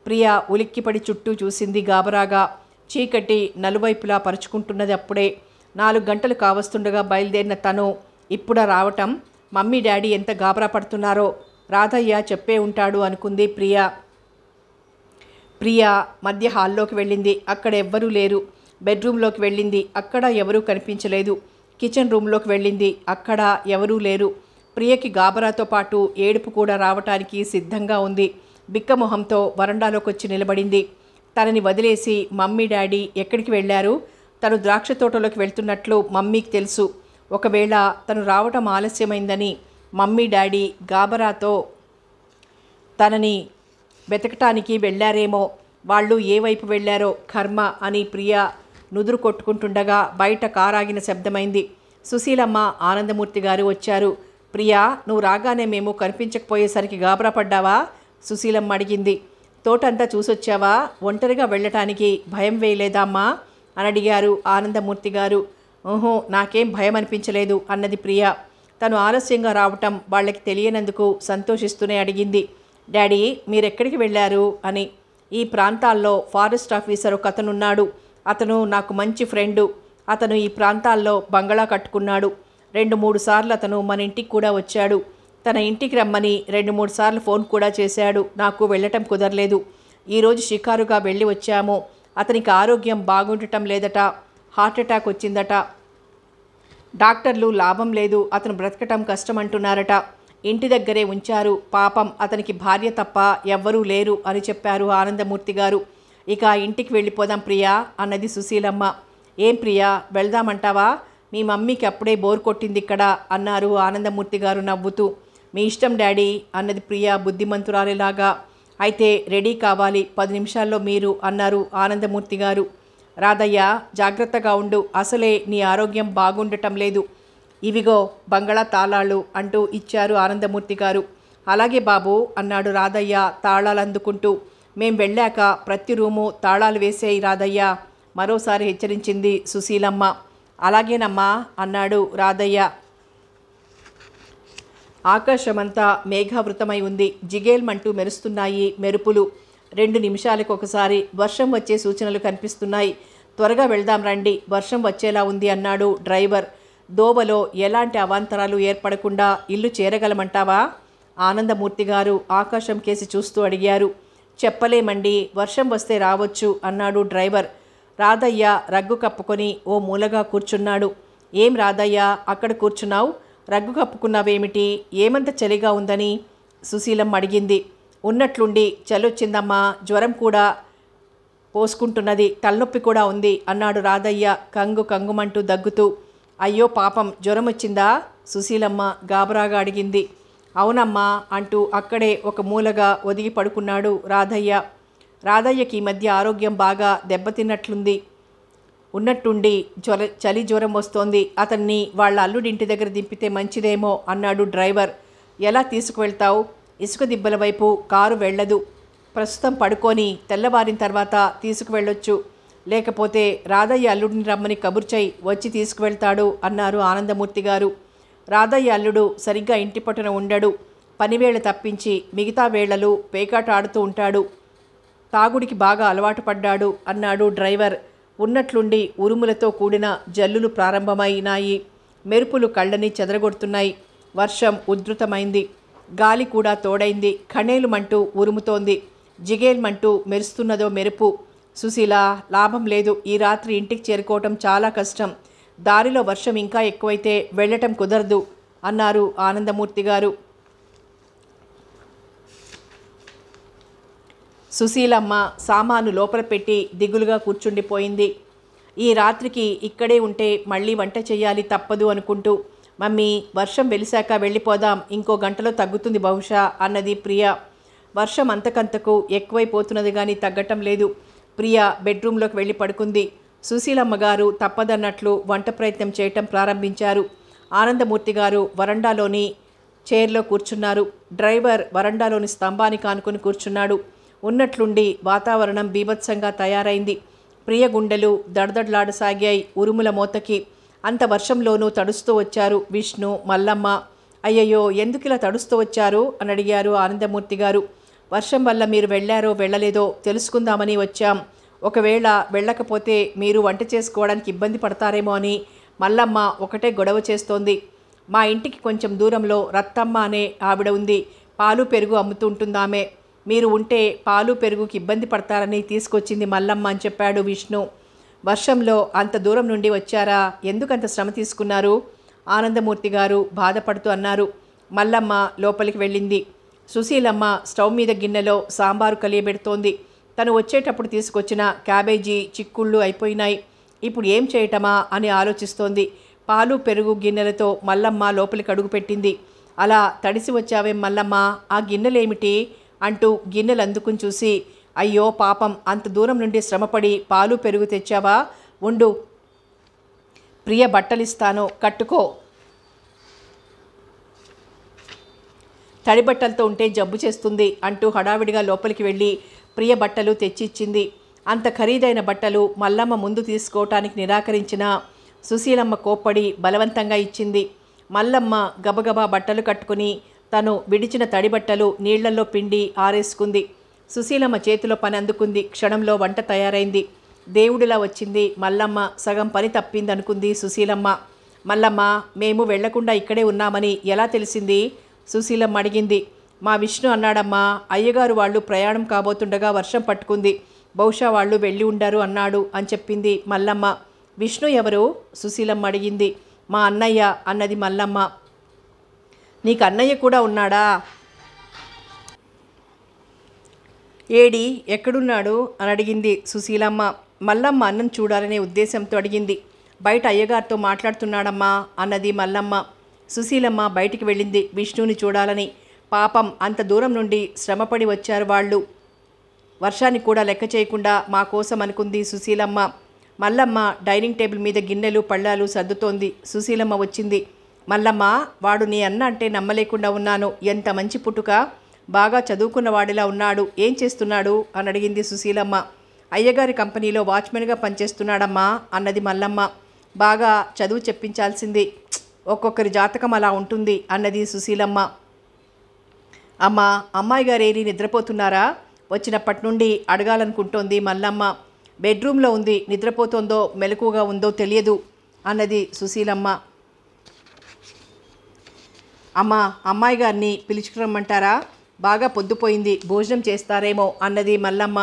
ప్రియ ఉలిక్కిపడి చుట్టూ చూసింది గాబరాగా. చీకటి నలువైపులా పరుచుకుంటున్నది. అప్పుడే 4 గంటలు కావస్తుండగా బయలుదేరిన తను ఇప్పుడా రావటం? మమ్మీ డాడీ ఎంత గాబరా పడుతున్నారో రాధయ్య చెప్పే ఉంటాడు అనుకుంది ప్రియ. ప్రియ మధ్య హాల్లోకి వెళ్ళింది. అక్కడ ఎవ్వరూ లేరు. బెడ్రూమ్లోకి వెళ్ళింది. అక్కడ ఎవరూ కనిపించలేదు. కిచెన్ రూమ్లోకి వెళ్ళింది. అక్కడ ఎవరూ లేరు. ప్రియకి గాబరాతో పాటు ఏడుపు కూడా రావటానికి సిద్ధంగా ఉంది. బిక్కమొహంతో వరండాలోకి వచ్చి నిలబడింది. తనని వదిలేసి మమ్మీ డాడీ ఎక్కడికి వెళ్ళారు? తను ద్రాక్ష తోటలోకి వెళ్తున్నట్లు మమ్మీకి తెలుసు. ఒకవేళ తను రావటం ఆలస్యమైందని మమ్మీ డాడీ గాబరాతో తనని వెతకటానికి వెళ్ళారేమో. వాళ్ళు ఏ వైపు వెళ్ళారో కర్మ అని ప్రియ నుదురు కొట్టుకుంటుండగా బయట కారాగిన శబ్దమైంది. సుశీలమ్మ, ఆనందమూర్తి గారు వచ్చారు. ప్రియా, నువ్వు రాగానే మేము కనిపించకపోయేసరికి గాబరా పడ్డావా? సుశీలమ్మ అడిగింది. తోటంతా చూసొచ్చావా? ఒంటరిగా వెళ్ళటానికి భయం వేయలేదా అమ్మా అని అడిగారు ఆనందమూర్తి గారు. ఓహో, నాకేం భయం అనిపించలేదు అన్నది ప్రియ. తను ఆలస్యంగా రావటం వాళ్ళకి తెలియనందుకు సంతోషిస్తూనే అడిగింది. డాడీ, మీరెక్కడికి వెళ్ళారు అని. ఈ ప్రాంతాల్లో ఫారెస్ట్ ఆఫీసర్ ఒక అతనున్నాడు. అతను నాకు మంచి ఫ్రెండు. అతను ఈ ప్రాంతాల్లో బంగళా కట్టుకున్నాడు. 2-3 సార్లు అతను మన ఇంటికి కూడా వచ్చాడు. తన ఇంటికి రమ్మని 2-3 సార్లు ఫోన్ కూడా చేశాడు. నాకు వెళ్ళటం కుదరలేదు. ఈరోజు షికారుగా వెళ్ళి వచ్చాము. అతనికి ఆరోగ్యం బాగుండటం లేదట. హార్ట్ అటాక్ వచ్చిందట. డాక్టర్లు లాభం లేదు, అతను బ్రతకటం కష్టమంటున్నారట. ఇంటి దగ్గరే ఉంచారు. పాపం అతనికి భార్య తప్ప ఎవ్వరూ లేరు అని చెప్పారు ఆనందమూర్తి గారు. ఇక ఇంటికి వెళ్ళిపోదాం ప్రియా అన్నది సుశీలమ్మ. ఏం ప్రియా, వెళ్దామంటావా? మీ మమ్మీకి అప్పుడే బోర్ కొట్టింది ఇక్కడ అన్నారు ఆనందమూర్తి గారు నవ్వుతూ. మీ ఇష్టం డాడీ అన్నది ప్రియా బుద్ధిమంతురాలిలాగా. అయితే రెడీ కావాలి, 10 నిమిషాల్లో మీరు అన్నారు ఆనందమూర్తి గారు. రాధయ్య, జాగ్రత్తగా ఉండు. అసలే నీ ఆరోగ్యం బాగుండటం లేదు. ఇవిగో బంగళా తాళాలు అంటూ ఇచ్చారు ఆనందమూర్తి గారు. అలాగే బాబు అన్నాడు రాధయ్య తాళాలు అందుకుంటూ. మేం వెళ్ళాక ప్రతి రూము తాళాలు వేసేయి రాధయ్య మరోసారి హెచ్చరించింది సుశీలమ్మ. అలాగేనమ్మా అన్నాడు రాధయ్య. ఆకాశమంతా మేఘావృతమై ఉంది. జిగేల్మంటూ మెరుస్తున్నాయి మెరుపులు. 2 నిమిషాలకు ఒకసారి వర్షం వచ్చే సూచనలు కనిపిస్తున్నాయి. త్వరగా వెళ్దాం రండి, వర్షం వచ్చేలా ఉంది అన్నాడు డ్రైవర్. దోవలో ఎలాంటి అవాంతరాలు ఏర్పడకుండా ఇల్లు చేరగలమంటావా? ఆనందమూర్తి గారు ఆకాశం కేసి చూస్తూ అడిగారు. చెప్పలేమండి, వర్షం వస్తే రావచ్చు అన్నాడు డ్రైవర్. రాధయ్య రగ్గు కప్పుకొని ఓ మూలగా కూర్చున్నాడు. ఏం రాధయ్య అక్కడ కూర్చున్నావు? రగ్గు కప్పుకున్నావేమిటి? ఏమంత చలిగా ఉందని సుశీలమ్మ అడిగింది. ఉన్నట్లుండి చలొచ్చిందమ్మా, జ్వరం కూడా పోసుకుంటున్నది, తలనొప్పి కూడా ఉంది అన్నాడు రాధయ్య కంగుమంటూ దగ్గుతూ. అయ్యో పాపం, జ్వరం వచ్చిందా? సుశీలమ్మ గాబరాగా అడిగింది. అవునమ్మా అంటూ అక్కడే ఒక మూలగా ఒదిగి పడుకున్నాడు రాధయ్య. రాధయ్యకి ఈ మధ్య ఆరోగ్యం బాగా దెబ్బతిన్నట్లుంది. ఉన్నట్టుండి చలి జ్వరం వస్తోంది. అతన్ని వాళ్ళ అల్లుడింటి దగ్గర దింపితే మంచిదేమో అన్నాడు డ్రైవర్. ఎలా తీసుకువెళ్తావు? ఇసుక దిబ్బల వైపు కారు వెళ్ళదు. ప్రస్తుతం పడుకొని తెల్లవారిన తర్వాత తీసుకువెళ్ళొచ్చు. లేకపోతే రాధయ్య అల్లుడిని రమ్మని కబుర్చై వచ్చి తీసుకువెళ్తాడు అన్నారు ఆనందమూర్తి గారు. రాధయ్య అల్లుడు సరిగ్గా ఇంటి పట్టున ఉండడు. పనివేళ తప్పించి మిగతా వేళలు పేకాట ఆడుతూ ఉంటాడు. తాగుడికి బాగా అలవాటు పడ్డాడు అన్నాడు డ్రైవర్. ఉన్నట్లుండి ఉరుములతో కూడిన జల్లులు ప్రారంభమైనాయి. మెరుపులు కళ్ళని చెదరగొడుతున్నాయి. వర్షం ఉధృతమైంది. గాలి కూడా తోడైంది. ఖణేలుమంటూ ఉరుముతోంది. జిగేల్మంటూ మెరుస్తున్నదో మెరుపు. సుశీల, లాభం లేదు. ఈ రాత్రి ఇంటికి చేరుకోవటం చాలా కష్టం. దారిలో వర్షం ఇంకా ఎక్కువైతే వెళ్ళటం కుదరదు అన్నారు ఆనందమూర్తి గారు. సుశీలమ్మ సామాను లోపల పెట్టి దిగులుగా కూర్చుండిపోయింది. ఈ రాత్రికి ఇక్కడే ఉంటే మళ్ళీ వంట చేయాలి తప్పదు అనుకుంటూ, మమ్మీ వర్షం వెలిశాక వెళ్ళిపోదాం, ఇంకో గంటలో తగ్గుతుంది బహుశా అన్నది ప్రియ. వర్షం అంతకంతకు ఎక్కువైపోతున్నది కానీ తగ్గటం లేదు. ప్రియ బెడ్రూమ్లోకి వెళ్ళి పడుకుంది. సుశీలమ్మ గారు తప్పదన్నట్లు వంట ప్రయత్నం చేయటం ప్రారంభించారు. ఆనందమూర్తి గారు వరండాలోని చైర్లో కూర్చున్నారు. డ్రైవర్ వరండాలోని స్తంభానికి ఆనుకుని కూర్చున్నాడు. ఉన్నట్లుండి వాతావరణం బీభత్సంగా తయారైంది. ప్రియ గుండెలు దడదడలాడసాగాయి ఉరుముల మోతకి. అంత వర్షంలోనూ తడుస్తూ వచ్చారు విష్ణు, మల్లమ్మ. అయ్యయ్యో, ఎందుకిలా తడుస్తూ వచ్చారు అని అడిగారు ఆనందమూర్తి గారు. వర్షం వల్ల మీరు వెళ్ళారో వెళ్ళలేదో తెలుసుకుందామని వచ్చాం. ఒకవేళ వెళ్ళకపోతే మీరు వంట చేసుకోవడానికి ఇబ్బంది పడతారేమో అని మల్లమ్మ ఒకటే గొడవ చేస్తోంది. మా ఇంటికి కొంచెం దూరంలో రత్తమ్మ అనే ఆవిడ ఉంది. పాలు పెరుగు అమ్ముతుంటుందామె. మీరు ఉంటే పాలు పెరుగుకి ఇబ్బంది పడతారని తీసుకొచ్చింది మల్లమ్మ అని చెప్పాడు విష్ణు. వర్షంలో అంత దూరం నుండి వచ్చారా, ఎందుకంత శ్రమ తీసుకున్నారు? ఆనందమూర్తి గారు బాధపడుతూ అన్నారు. మల్లమ్మ లోపలికి వెళ్ళింది. సుశీలమ్మ స్టవ్ మీద గిన్నెలో సాంబారు కలియబెడుతోంది. తను వచ్చేటప్పుడు తీసుకొచ్చిన క్యాబేజీ చిక్కుళ్ళు అయిపోయినాయి. ఇప్పుడు ఏం చేయటమా అని ఆలోచిస్తోంది. పాలు పెరుగు గిన్నెలతో మల్లమ్మ లోపలికి అడుగుపెట్టింది. అలా తడిసి వచ్చావేం మల్లమ్మ, ఆ గిన్నెలేమిటి అంటూ గిన్నెలు అందుకుని చూసి, అయ్యో పాపం, అంత దూరం నుండి శ్రమపడి పాలు పెరుగు తెచ్చావా, ఉండు ప్రియ బట్టలిస్తాను కట్టుకో, తడి బట్టలతో ఉంటే జబ్బు చేస్తుంది అంటూ హడావిడిగా లోపలికి వెళ్ళి ప్రియ బట్టలు తెచ్చిచ్చింది. అంత ఖరీదైన బట్టలు మల్లమ్మ ముందు తీసుకోవటానికి నిరాకరించిన సుశీలమ్మ కోప్పడి బలవంతంగా ఇచ్చింది. మల్లమ్మ గబగబా బట్టలు కట్టుకుని తను విడిచిన తడి బట్టలు నీళ్లలో పిండి ఆరేసుకుంది. సుశీలమ్మ చేతిలో పని అందుకుంది. క్షణంలో వంట తయారైంది. దేవుడిలా వచ్చింది మల్లమ్మ. సగం పని తప్పిందనుకుంది సుశీలమ్మ. మల్లమ్మ, మేము వెళ్లకుండా ఇక్కడే ఉన్నామని ఎలా తెలిసింది? సుశీలమ్మ అడిగింది. మా విష్ణు అన్నాడమ్మా, అయ్యగారు వాళ్ళు ప్రయాణం కాబోతుండగా వర్షం పట్టుకుంది, బహుశా వాళ్ళు వెళ్ళి ఉండారు అన్నాడు అని చెప్పింది మల్లమ్మ. విష్ణు ఎవరు? సుశీలమ్మ అడిగింది. మా అన్నయ్య అన్నది మల్లమ్మ. నీకు అన్నయ్య కూడా ఉన్నాడా? ఏడి, ఎక్కడున్నాడు అని అడిగింది సుశీలమ్మ. మల్లమ్మ అన్నం చూడాలనే ఉద్దేశంతో అడిగింది. బయట అయ్యగారితో మాట్లాడుతున్నాడమ్మా అన్నది మల్లమ్మ. సుశీలమ్మ బయటికి వెళ్ళింది విష్ణుని చూడాలని. పాపం, అంత దూరం నుండి శ్రమపడి వచ్చారు వాళ్ళు, వర్షాన్ని కూడా లెక్క చేయకుండా మా కోసం అనుకుంది సుశీలమ్మ. మల్లమ్మ డైనింగ్ టేబుల్ మీద గిన్నెలు పళ్ళాలు సర్దుతోంది. సుశీలమ్మ వచ్చింది. మల్లమ్మ, వాడు నీ అన్న అంటే నమ్మలేకుండా ఉన్నాను. ఎంత మంచి పుట్టుక, బాగా చదువుకున్నవాడిలా ఉన్నాడు. ఏం చేస్తున్నాడు అని అడిగింది సుశీలమ్మ. అయ్యగారి కంపెనీలో వాచ్మెన్గా పనిచేస్తున్నాడమ్మా అన్నది మల్లమ్మ. బాగా చదువు చెప్పించాల్సింది, ఒక్కొక్కరి జాతకం అలా ఉంటుంది అన్నది సుశీలమ్మ. అమ్మా, అమ్మాయి గారేరి నిద్రపోతున్నారా? వచ్చినప్పటి నుండి అడగాలనుకుంటోంది మల్లమ్మ. బెడ్రూమ్లో ఉంది, నిద్రపోతోందో మెలకుగా ఉందో తెలియదు అన్నది సుశీలమ్మ. అమ్మా, అమ్మాయి గారిని పిలుచుకురమ్మంటారా? బాగా పొద్దుపోయింది, భోజనం చేస్తారేమో అన్నది మల్లమ్మ.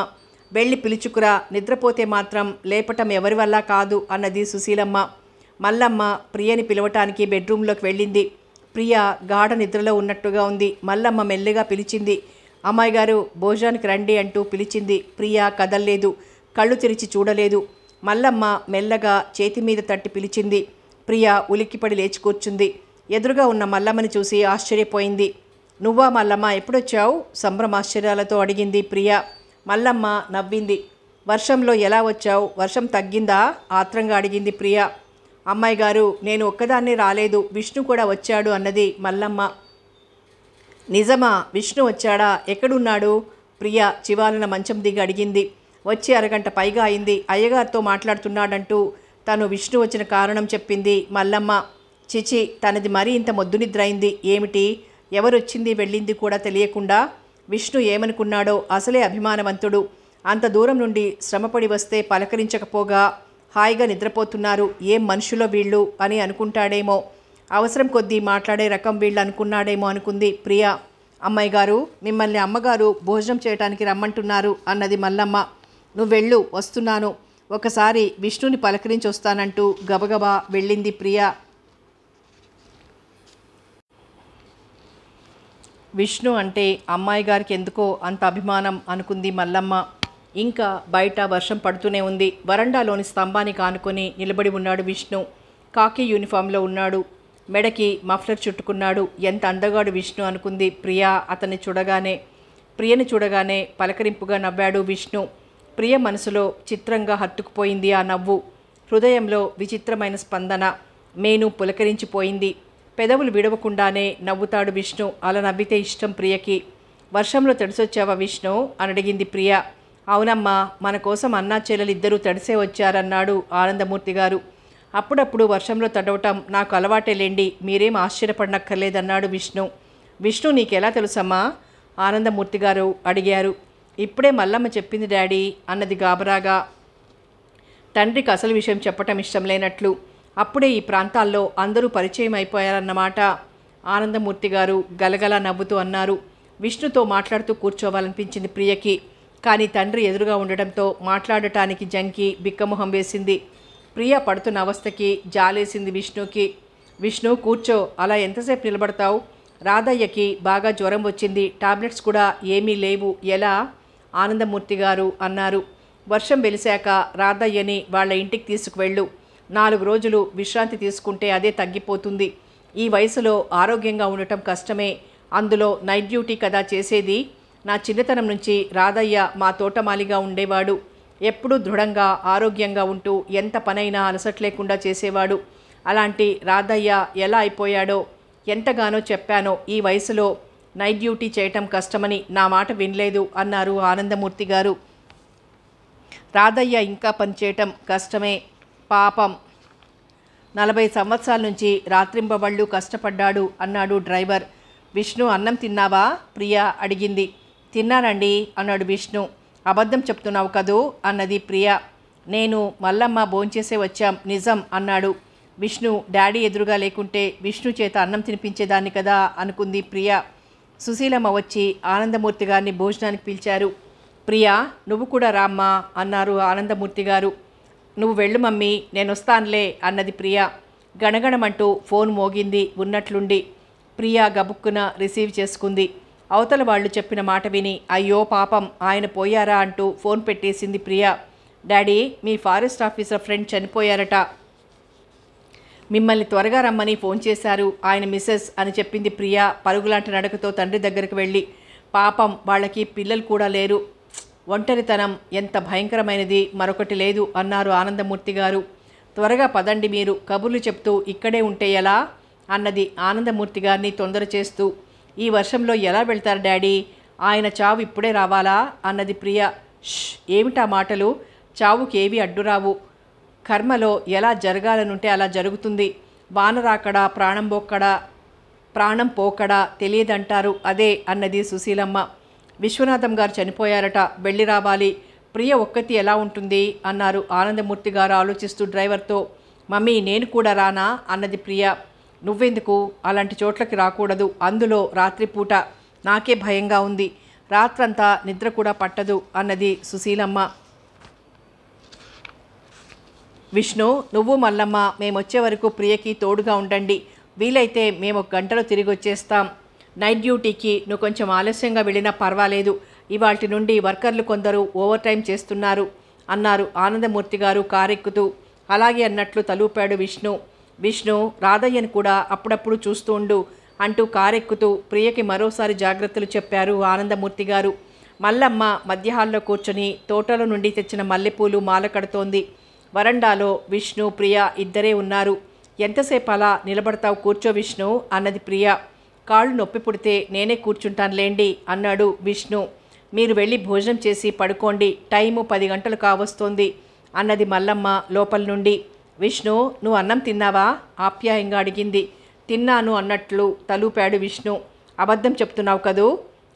వెళ్ళి పిలుచుకురా, నిద్రపోతే మాత్రం లేపటం ఎవరి వల్ల కాదు అన్నది సుశీలమ్మ. మల్లమ్మ ప్రియని పిలవటానికి బెడ్రూమ్లోకి వెళ్ళింది. ప్రియ గాఢ నిద్రలో ఉన్నట్టుగా ఉంది. మల్లమ్మ మెల్లిగా పిలిచింది. అమ్మాయి గారు, భోజనానికి రండి అంటూ పిలిచింది. ప్రియ కదల్లేదు, కళ్ళు తెరిచి చూడలేదు. మల్లమ్మ మెల్లగా చేతి మీద తట్టి పిలిచింది. ప్రియ ఉలిక్కిపడి లేచి కూర్చుంది. ఎదురుగా ఉన్న మల్లమ్మని చూసి ఆశ్చర్యపోయింది. నువ్వా మల్లమ్మ, ఎప్పుడొచ్చావు? సంభ్రమాశ్చర్యాలతో అడిగింది ప్రియ. మల్లమ్మ నవ్వింది. వర్షంలో ఎలా వచ్చావు? వర్షం తగ్గిందా? ఆత్రంగా అడిగింది ప్రియ. అమ్మాయి గారు, నేను ఒక్కదాన్నే రాలేదు, విష్ణు కూడా వచ్చాడు అన్నది మల్లమ్మ. నిజమా? విష్ణు వచ్చాడా? ఎక్కడున్నాడు? ప్రియ చివాలన మంచం దిగి అడిగింది. వచ్చి అరగంట పైగా అయింది, అయ్యగారితో మాట్లాడుతున్నాడంటూ తను విష్ణు వచ్చిన కారణం చెప్పింది మల్లమ్మ. చిచి, తనది మరీ ఇంత మొద్దు నిద్ర అయింది ఏమిటి? ఎవరొచ్చింది వెళ్ళింది కూడా తెలియకుండా విష్ణు ఏమనుకున్నాడో. అసలే అభిమానవంతుడు, అంత దూరం నుండి శ్రమపడి వస్తే పలకరించకపోగా హాయిగా నిద్రపోతున్నారు, ఏం మనుషులో వీళ్ళు అని అనుకుంటాడేమో. అవసరం కొద్దీ మాట్లాడే రకం వీళ్ళు అనుకున్నాడేమో అనుకుంది ప్రియ. అమ్మాయి గారు, మిమ్మల్ని అమ్మగారు భోజనం చేయడానికి రమ్మంటున్నారు అన్నది మల్లమ్మ. నువ్వు వెళ్ళు, వస్తున్నాను, ఒకసారి విష్ణుని పలకరించి వస్తానంటూ గబగబా వెళ్ళింది ప్రియ. విష్ణు అంటే అమ్మాయి గారికి ఎందుకో అంత అభిమానం అనుకుంది మల్లమ్మ. ఇంకా బయట వర్షం పడుతూనే ఉంది. వరండాలోని స్తంభానికి ఆనుకొని నిలబడి ఉన్నాడు విష్ణు. కాకి యూనిఫామ్లో ఉన్నాడు. మెడకి మఫ్లర్ చుట్టుకున్నాడు. ఎంత అందగాడు విష్ణు అనుకుంది ప్రియ. ప్రియని చూడగానే పలకరింపుగా నవ్వాడు విష్ణు. ప్రియ మనసులో చిత్రంగా హత్తుకుపోయింది ఆ నవ్వు. హృదయంలో విచిత్రమైన స్పందన. మేను పులకరించిపోయింది. పెదవులు విడవకుండానే నవ్వుతాడు విష్ణు. అలా నవ్వితే ఇష్టం ప్రియకి. వర్షంలో తడిసొచ్చావా విష్ణు అని అడిగింది ప్రియ. అవునమ్మా, మన కోసం అన్నా చెల్లెలిద్దరూ తడిసే వచ్చారన్నాడు ఆనందమూర్తి గారు. అప్పుడప్పుడు వర్షంలో తడవటం నాకు అలవాటేలేండి, మీరేం ఆశ్చర్యపడనక్కర్లేదన్నాడు విష్ణు. విష్ణు నీకెలా తెలుసమ్మా ఆనందమూర్తి గారు అడిగారు. ఇప్పుడే మల్లమ్మ చెప్పింది డాడీ అన్నది గాబరాగా. తండ్రికి అసలు విషయం చెప్పటం ఇష్టం లేనట్లు. అప్పుడే ఈ ప్రాంతాల్లో అందరూ పరిచయం అయిపోయారన్నమాట ఆనందమూర్తి గారు గలగలా నవ్వుతూ అన్నారు. విష్ణుతో మాట్లాడుతూ కూర్చోవాలనిపించింది ప్రియకి. కానీ తండ్రి ఎదురుగా ఉండడంతో మాట్లాడటానికి జంకి బిక్కమొహం వేసింది. ప్రియ పడుతున్న అవస్థకి జాలేసింది విష్ణుకి. విష్ణు కూర్చో, అలా ఎంతసేపు నిలబడతావు? రాధయ్యకి బాగా జ్వరం వచ్చింది, టాబ్లెట్స్ కూడా ఏమీ లేవు, ఎలా? ఆనందమూర్తి గారు అన్నారు. వర్షం వెలిశాక రాధయ్యని వాళ్ళ ఇంటికి తీసుకువెళ్ళు. 4 రోజులు విశ్రాంతి తీసుకుంటే అదే తగ్గిపోతుంది. ఈ వయసులో ఆరోగ్యంగా ఉండటం కష్టమే, అందులో నైట్ డ్యూటీ కదా చేసేది. నా చిన్నతనం నుంచి రాధయ్య మా తోటమాలిగా ఉండేవాడు. ఎప్పుడూ దృఢంగా ఆరోగ్యంగా ఉంటూ ఎంత పనైనా అలసట లేకుండా చేసేవాడు. అలాంటి రాధయ్య ఎలా అయిపోయాడో ఎంతగానో చెప్పానో. ఈ వయసులో నైట్ డ్యూటీ చేయటం కష్టమని నా మాట వినలేదు అన్నారు ఆనందమూర్తి గారు. రాధయ్య ఇంకా పనిచేయటం కష్టమే పాపం. 40 సంవత్సరాల నుంచి రాత్రింబవళ్ళు కష్టపడ్డాడు అన్నాడు డ్రైవర్. విష్ణు అన్నం తిన్నావా ప్రియా అడిగింది. తిన్నానండి అన్నాడు విష్ణు. అబద్ధం చెప్తున్నావు కదూ అన్నది ప్రియ. నేను మల్లమ్మ భోంచేసే వచ్చాం నిజం అన్నాడు విష్ణు. డాడీ ఎదురుగా లేకుంటే విష్ణు చేత అన్నం తినిపించేదాన్ని కదా అనుకుంది ప్రియ. సుశీలమ్మ వచ్చి ఆనందమూర్తి గారిని భోజనానికి పిలిచారు. ప్రియా నువ్వు కూడా రామ్మా అన్నారు ఆనందమూర్తి గారు. నువ్వు వెళ్ళు మమ్మీ, నేను వస్తానులే అన్నది ప్రియ. గణగణమంటూ ఫోన్ మోగింది ఉన్నట్లుండి. ప్రియా గబుక్కున రిసీవ్ చేసుకుంది. అవతల వాళ్ళు చెప్పిన మాట విని అయ్యో పాపం ఆయన పోయారా అంటూ ఫోన్ పెట్టేసింది ప్రియ. డాడీ, మీ ఫారెస్ట్ ఆఫీసర్ ఫ్రెండ్ చనిపోయారట, మిమ్మల్ని త్వరగా రమ్మని ఫోన్ చేశారు ఆయన మిస్సెస్ అని చెప్పింది ప్రియ పరుగులాంటి నడకతో తండ్రి దగ్గరికి వెళ్ళి. పాపం వాళ్ళకి పిల్లలు కూడా లేరు. ఒంటరితనం ఎంత భయంకరమైనది మరొకటి లేదు అన్నారు ఆనందమూర్తి గారు. త్వరగా పదండి, మీరు కబుర్లు చెప్తూ ఇక్కడే ఉంటే ఎలా అన్నది ఆనందమూర్తి గారిని తొందర చేస్తూ. ఈ వర్షంలో ఎలా వెళ్తారు డాడీ, ఆయన చావు ఇప్పుడే రావాలా అన్నది ప్రియ. ఏమిటా మాటలు, చావుకేవి అడ్డురావు, కర్మలో ఎలా జరగాలనుంటే అలా జరుగుతుంది. వాన రాకడా ప్రాణం పోకడా తెలియదంటారు అదే అన్నది సుశీలమ్మ. విశ్వనాథం గారు చనిపోయారట, వెళ్ళి రావాలి. ప్రియ ఒక్కతి ఎలా ఉంటుంది అన్నారు ఆనందమూర్తి గారు ఆలోచిస్తూ డ్రైవర్తో. మమ్మీ నేను కూడా రానా అన్నది ప్రియ. నువ్వెందుకు, అలాంటి చోట్లకి రాకూడదు, అందులో రాత్రిపూట నాకే భయంగా ఉంది, రాత్రంతా నిద్ర కూడా పట్టదు అన్నది సుశీలమ్మ. విష్ణు, నువ్వు మల్లమ్మ మేమొచ్చే వరకు ప్రియకి తోడుగా ఉండండి. వీలైతే మేము 1 గంటలో తిరిగి వచ్చేస్తాం. నైట్ డ్యూటీకి నువ్వు కొంచెం ఆలస్యంగా వెళ్ళినా పర్వాలేదు. ఇవాల్టి నుండి వర్కర్లు కొందరు ఓవర్ టైం చేస్తున్నారు అన్నారు ఆనందమూర్తి గారు కారెక్కుతూ. అలాగే అన్నట్లు తలూపాడు విష్ణు. విష్ణు, రాధయ్యను కూడా అప్పుడప్పుడు చూస్తూ ఉండు అంటూ కారెక్కుతూ ప్రియకి మరోసారి జాగ్రత్తలు చెప్పారు ఆనందమూర్తి గారు. మల్లమ్మ మధ్య హాల్లో కూర్చొని తోటలో నుండి తెచ్చిన మల్లెపూలు మాల కడుతోంది. వరండాలో విష్ణు ప్రియ ఇద్దరే ఉన్నారు. ఎంతసేపు అలా నిలబడతావు, కూర్చో విష్ణు అన్నది ప్రియ. కాళ్ళు నొప్పి పుడితే నేనే కూర్చుంటానులేండి అన్నాడు విష్ణు. మీరు వెళ్ళి భోజనం చేసి పడుకోండి, టైము 10 గంటలు కావస్తోంది అన్నది మల్లమ్మ లోపల నుండి. విష్ణు, నువ్వు అన్నం తిన్నావా ఆప్యాయంగా అడిగింది. తిన్నాను అన్నట్లు తలూపాడు విష్ణు. అబద్ధం చెప్తున్నావు కదూ,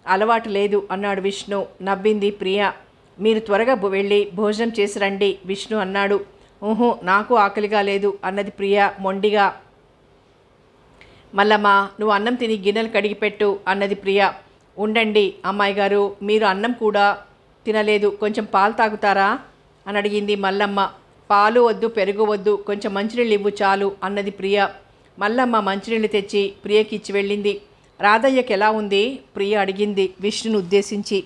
అలవాటు లేదు అన్నాడు విష్ణు. నవ్వింది ప్రియ. మీరు త్వరగా వెళ్ళి భోజనం చేసి రండి విష్ణు అన్నాడు. ఊహు, నాకు ఆకలిగా లేదు అన్నది ప్రియ మొండిగా. మల్లమ్మ, నువ్వు అన్నం తిని గిన్నెలు కడిగిపెట్టు అన్నది ప్రియ. ఉండండి అమ్మాయి గారు, మీరు అన్నం కూడా తినలేదు, కొంచెం పాలు తాగుతారా అని అడిగింది మల్లమ్మ. పాలు వద్దు, పెరుగు వద్దు, కొంచెం మంచినీళ్ళు ఇవ్వు చాలు అన్నది ప్రియ. మల్లమ్మ మంచినీళ్ళు తెచ్చి ప్రియకి ఇచ్చి వెళ్ళింది. రాధయ్యకి ఎలా ఉంది? ప్రియ అడిగింది విష్ణును ఉద్దేశించి.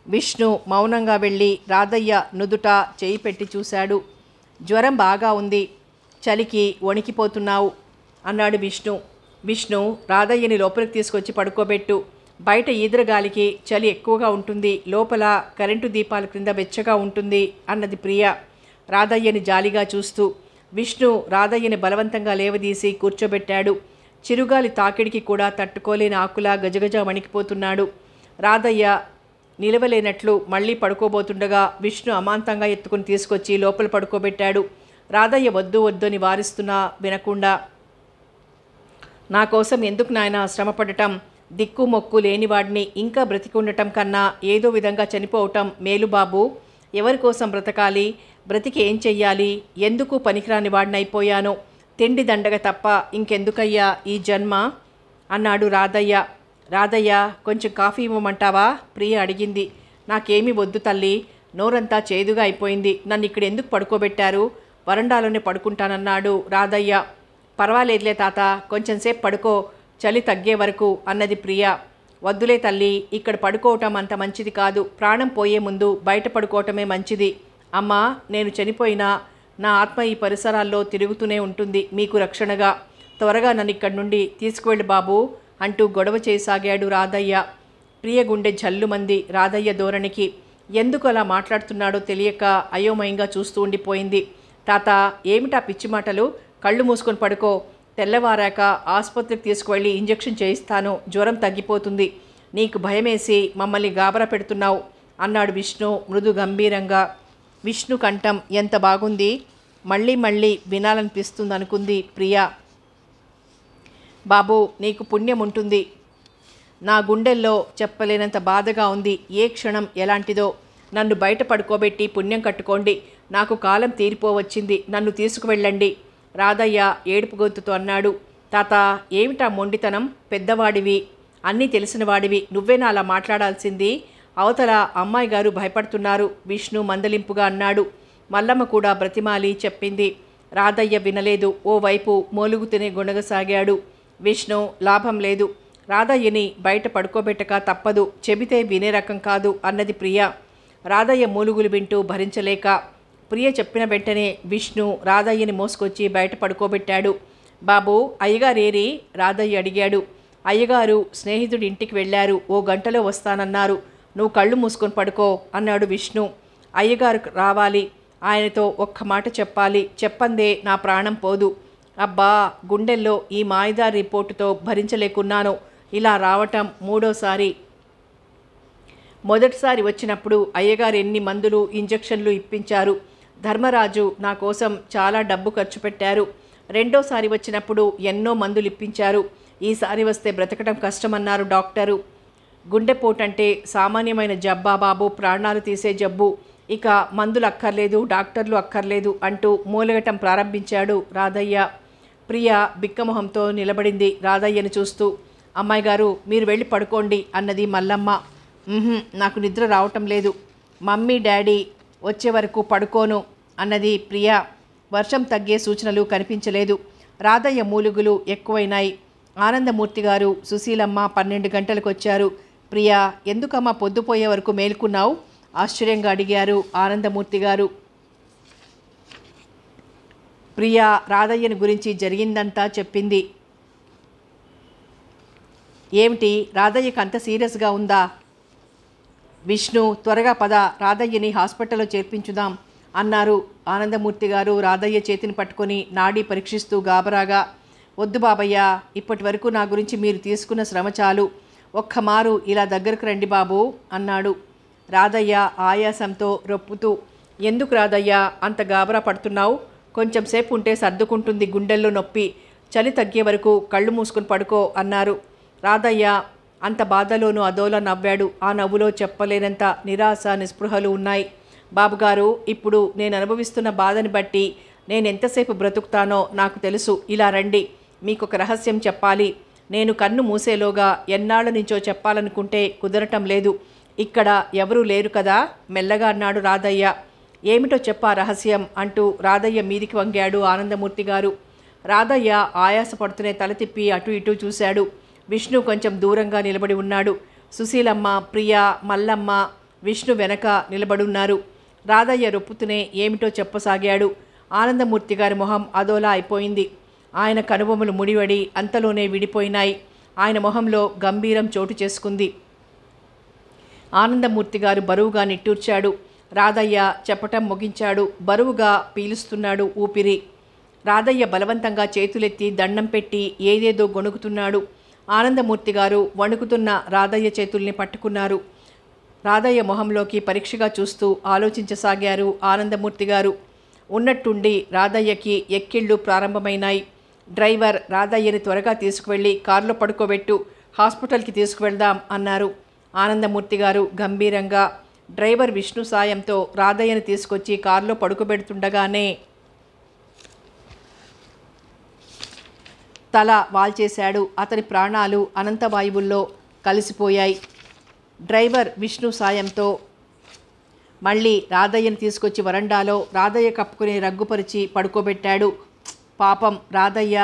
విష్ణు మౌనంగా వెళ్ళి రాధయ్య నుదుట చేయి పెట్టి చూశాడు. జ్వరం బాగా ఉంది, చలికి వణికిపోతున్నావు అన్నాడు విష్ణు. విష్ణు, రాధయ్యని లోపలికి తీసుకొచ్చి పడుకోబెట్టు. బయట ఈదురగాలికి చలి ఎక్కువగా ఉంటుంది, లోపల కరెంటు దీపాల క్రింద వెచ్చగా ఉంటుంది అన్నది ప్రియ రాధయ్యని జాలిగా చూస్తూ. విష్ణు రాధయ్యని బలవంతంగా లేవదీసి కూర్చోబెట్టాడు. చిరుగాలి తాకిడికి కూడా తట్టుకోలేని ఆకులా గజగజ వణికిపోతున్నాడు. రాధయ్య నిలవలేనట్లు మళ్ళీ పడుకోబోతుండగా విష్ణు అమాంతంగా ఎత్తుకుని తీసుకొచ్చి లోపల పడుకోబెట్టాడు. రాధయ్య వద్దు వద్దు అని వారిస్తున్నా వినకుండా, నా కోసం ఎందుకు నాయన శ్రమపడటం? దిక్కు మొక్కు లేనివాడిని ఇంకా బ్రతికి ఉండటం కన్నా ఏదో విధంగా చనిపోవటం మేలు బాబు. ఎవరి కోసం బ్రతకాలి? బ్రతికి ఏం చెయ్యాలి? ఎందుకు పనికిరాని వాడినైపోయాను. తిండి దండగ తప్ప ఇంకెందుకయ్యా ఈ జన్మ అన్నాడు రాధయ్య. రాధయ్య, కొంచెం కాఫీ ఇవ్వమంటావా? ప్రియ అడిగింది. నాకేమీ వద్దు తల్లి, నోరంతా చేదుగా అయిపోయింది. నన్ను ఇక్కడ ఎందుకు పడుకోబెట్టారు? వరండాలోనే పడుకుంటానన్నాడు రాధయ్య. పర్వాలేదులే తాత, కొంచెంసేపు పడుకో, చలి తగ్గే వరకు అన్నది ప్రియ. వద్దులే తల్లి, ఇక్కడ పడుకోవటం అంత మంచిది కాదు. ప్రాణం పోయే ముందు బయట పడుకోవటమే మంచిది. అమ్మా, నేను చనిపోయినా నా ఆత్మ ఈ పరిసరాల్లో తిరుగుతూనే ఉంటుంది మీకు రక్షణగా. త్వరగా నన్ను ఇక్కడి నుండి తీసుకువెళ్ళు బాబు అంటూ గొడవ చేయసాగాడు రాధయ్య. ప్రియ గుండె జల్లుమంది రాధయ్య ధోరణికి. ఎందుకు అలా మాట్లాడుతున్నాడో తెలియక అయోమయంగా చూస్తూ ఉండిపోయింది. తాత, ఏమిటా పిచ్చి మాటలు? కళ్ళు మూసుకొని పడుకో. తెల్లవారాక ఆసుపత్రికి తీసుకువెళ్ళి ఇంజెక్షన్ చేయిస్తాను, జ్వరం తగ్గిపోతుంది. నీకు భయమేసి మమ్మల్ని గాబరా పెడుతున్నావు అన్నాడు విష్ణు మృదు గంభీరంగా. విష్ణు కంఠం ఎంత బాగుంది, మళ్ళీ మళ్ళీ వినాలనిపిస్తుంది అనుకుంది ప్రియ. బాబు, నీకు పుణ్యం ఉంటుంది. నా గుండెల్లో చెప్పలేనంత బాధగా ఉంది. ఏ క్షణం ఎలాంటిదో. నన్ను బయట పడుకోబెట్టి పుణ్యం కట్టుకోండి. నాకు కాలం తీరిపోవచ్చింది, నన్ను తీసుకువెళ్ళండి రాధయ్య ఏడుపు గొంతుతో అన్నాడు. తాత, ఏమిటా మొండితనం? పెద్దవాడివి, అన్నీ తెలిసిన వాడివి, నువ్వేనా అలా మాట్లాడాల్సింది? అవతల అమ్మాయి గారు భయపడుతున్నారు విష్ణు మందలింపుగా అన్నాడు. మల్లమ్మ కూడా బ్రతిమాలి చెప్పింది. రాధయ్య వినలేదు. ఓవైపు మోలుగుతూనే గొనగసాగాడు. విష్ణు, లాభం లేదు. రాధయ్యని బయట పడుకోబెట్టక తప్పదు, చెబితే వినే రకం కాదు అన్నది ప్రియ. రాధయ్య మూలుగులు వింటూ భరించలేక ప్రియ చెప్పిన వెంటనే విష్ణు రాధయ్యని మోసుకొచ్చి బయట పడుకోబెట్టాడు. బాబు, అయ్యగారేరి? రాధయ్య అడిగాడు. అయ్యగారు స్నేహితుడి ఇంటికి వెళ్ళారు, ఓ గంటలో వస్తానన్నారు. నువ్వు కళ్ళు మూసుకొని పడుకో అన్నాడు విష్ణు. అయ్యగారు రావాలి, ఆయనతో ఒక్క మాట చెప్పాలి, చెప్పందే నా ప్రాణం పోదు. అబ్బా, గుండెల్లో ఈ మాయదారి రిపోర్టుతో భరించలేకున్నాను. ఇలా రావటం మూడోసారి. మొదటిసారి వచ్చినప్పుడు అయ్యగారు ఎన్ని మందులు ఇంజెక్షన్లు ఇప్పించారు. ధర్మరాజు నా కోసం చాలా డబ్బు ఖర్చు పెట్టారు. రెండోసారి వచ్చినప్పుడు ఎన్నో మందులు ఇప్పించారు. ఈసారి వస్తే బ్రతకడం కష్టమన్నారు డాక్టరు. గుండెపోటంటే సామాన్యమైన జబ్బా బాబు, ప్రాణాలు తీసే జబ్బు. ఇక మందులు అక్కర్లేదు, డాక్టర్లు అక్కర్లేదు అంటూ మూలగటం ప్రారంభించాడు రాధయ్య. ప్రియ బిక్కమొహంతో నిలబడింది రాధయ్యను చూస్తూ. అమ్మాయి గారు, మీరు వెళ్ళి పడుకోండి అన్నది మల్లమ్మ. నాకు నిద్ర రావటం లేదు, మమ్మీ డాడీ వచ్చే వరకు పడుకోను అన్నది ప్రియ. వర్షం తగ్గే సూచనలు కనిపించలేదు. రాధయ్య మూలుగులు ఎక్కువైనాయి. ఆనందమూర్తి గారు, సుశీలమ్మ 12 గంటలకు వచ్చారు. ప్రియ, ఎందుకమ్మా పొద్దుపోయే వరకు మేల్కున్నావు? ఆశ్చర్యంగా అడిగారు ఆనందమూర్తి గారు. ప్రియ రాధయ్యని గురించి జరిగిందంతా చెప్పింది. ఏమిటి, రాధయ్యకు అంత సీరియస్గా ఉందా? విష్ణు, త్వరగా పద, రాధయ్యని హాస్పిటల్లో చేర్పించుదాం అన్నారు ఆనందమూర్తి గారు రాధయ్య చేతిని పట్టుకొని నాడీ పరీక్షిస్తూ గాబరాగా. వద్దు బాబయ్య, ఇప్పటి వరకు నా గురించి మీరు తీసుకున్న శ్రమ చాలు. ఒక్కమారు ఇలా దగ్గరకు రండి బాబు అన్నాడు. రాధయ్య ఆయాసంతో రొప్పుతూ, ఎందుకు రాధయ్య అంత గాబరా పడుతున్నావు? కొంచెం సేపు ఉంటే సర్దుకుంటుంది గుండెల్లో నొప్పి. చలి తగ్గే వరకు కళ్ళు మూసుకుని పడుకో అన్నారు. రాధయ్య అంత బాధలోనూ అదోలా నవ్వాడు. ఆ నవ్వులో చెప్పలేనంత నిరాశ నిస్పృహలు ఉన్నాయి. బాబుగారు, ఇప్పుడు నేను అనుభవిస్తున్న బాధని బట్టి నేను ఎంతసేపు బ్రతుకుతానో నాకు తెలుసు. ఇలా రండి, మీకు ఒక రహస్యం చెప్పాలి. నేను కన్ను మూసేలోగా ఎన్నాళ్ళ నుంచో చెప్పాలనుకుంటే కుదరటం లేదు. ఇక్కడ ఎవరూ లేరు కదా మెల్లగా అన్నాడు రాధయ్య. ఏమిటో చెప్పా రహస్యం అంటూ రాధయ్య మీదికి వంగాడు ఆనందమూర్తి గారు. రాధయ్య ఆయాసపడుతూనే తల తిప్పి అటు ఇటు చూశాడు. విష్ణు కొంచెం దూరంగా నిలబడి ఉన్నాడు. సుశీలమ్మ, ప్రియ, మల్లమ్మ విష్ణు వెనక నిలబడున్నారు. రాధయ్య రొప్పుతూనే ఏమిటో చెప్పసాగాడు. ఆనందమూర్తి గారి మొహం అదోలా అయిపోయింది. ఆయన కనుబొమ్మలు ముడివడి అంతలోనే విడిపోయినాయి. ఆయన మొహంలో గంభీరం చోటు చేసుకుంది. ఆనందమూర్తి గారు బరువుగా నిట్టూర్చాడు. రాధయ్య చెప్పటం ముగించాడు. బరువుగా పీలుస్తున్నాడు ఊపిరి. రాధయ్య బలవంతంగా చేతులెత్తి దండం పెట్టి ఏదేదో గొణుకుతున్నాడు. ఆనందమూర్తి గారు వణుకుతున్న రాధయ్య చేతుల్ని పట్టుకున్నారు. రాధయ్య మొహంలోకి పరీక్షగా చూస్తూ ఆలోచించసాగారు ఆనందమూర్తి గారు. ఉన్నట్టుండి రాధయ్యకి ఎక్కిళ్ళు ప్రారంభమైనాయి. డ్రైవర్ రాధయ్యని త్వరగా తీసుకువెళ్ళి కారులో పడుకోబెట్టు, హాస్పిటల్కి తీసుకువెళ్దాం అన్నారు. ఆనందమూర్తి గారు గంభీరంగా డ్రైవర్ విష్ణు సాయంతో రాధయ్యని తీసుకొచ్చి కారులో పడుకోబెడుతుండగానే తల వాల్చేశాడు. అతని ప్రాణాలు అనంతవాయువుల్లో కలిసిపోయాయి. డ్రైవర్ విష్ణు సాయంతో మళ్ళీ రాధయ్యని తీసుకొచ్చి వరండాలో రాధయ్య కప్పుకుని రగ్గుపరిచి పడుకోబెట్టాడు. పాపం రాధయ్య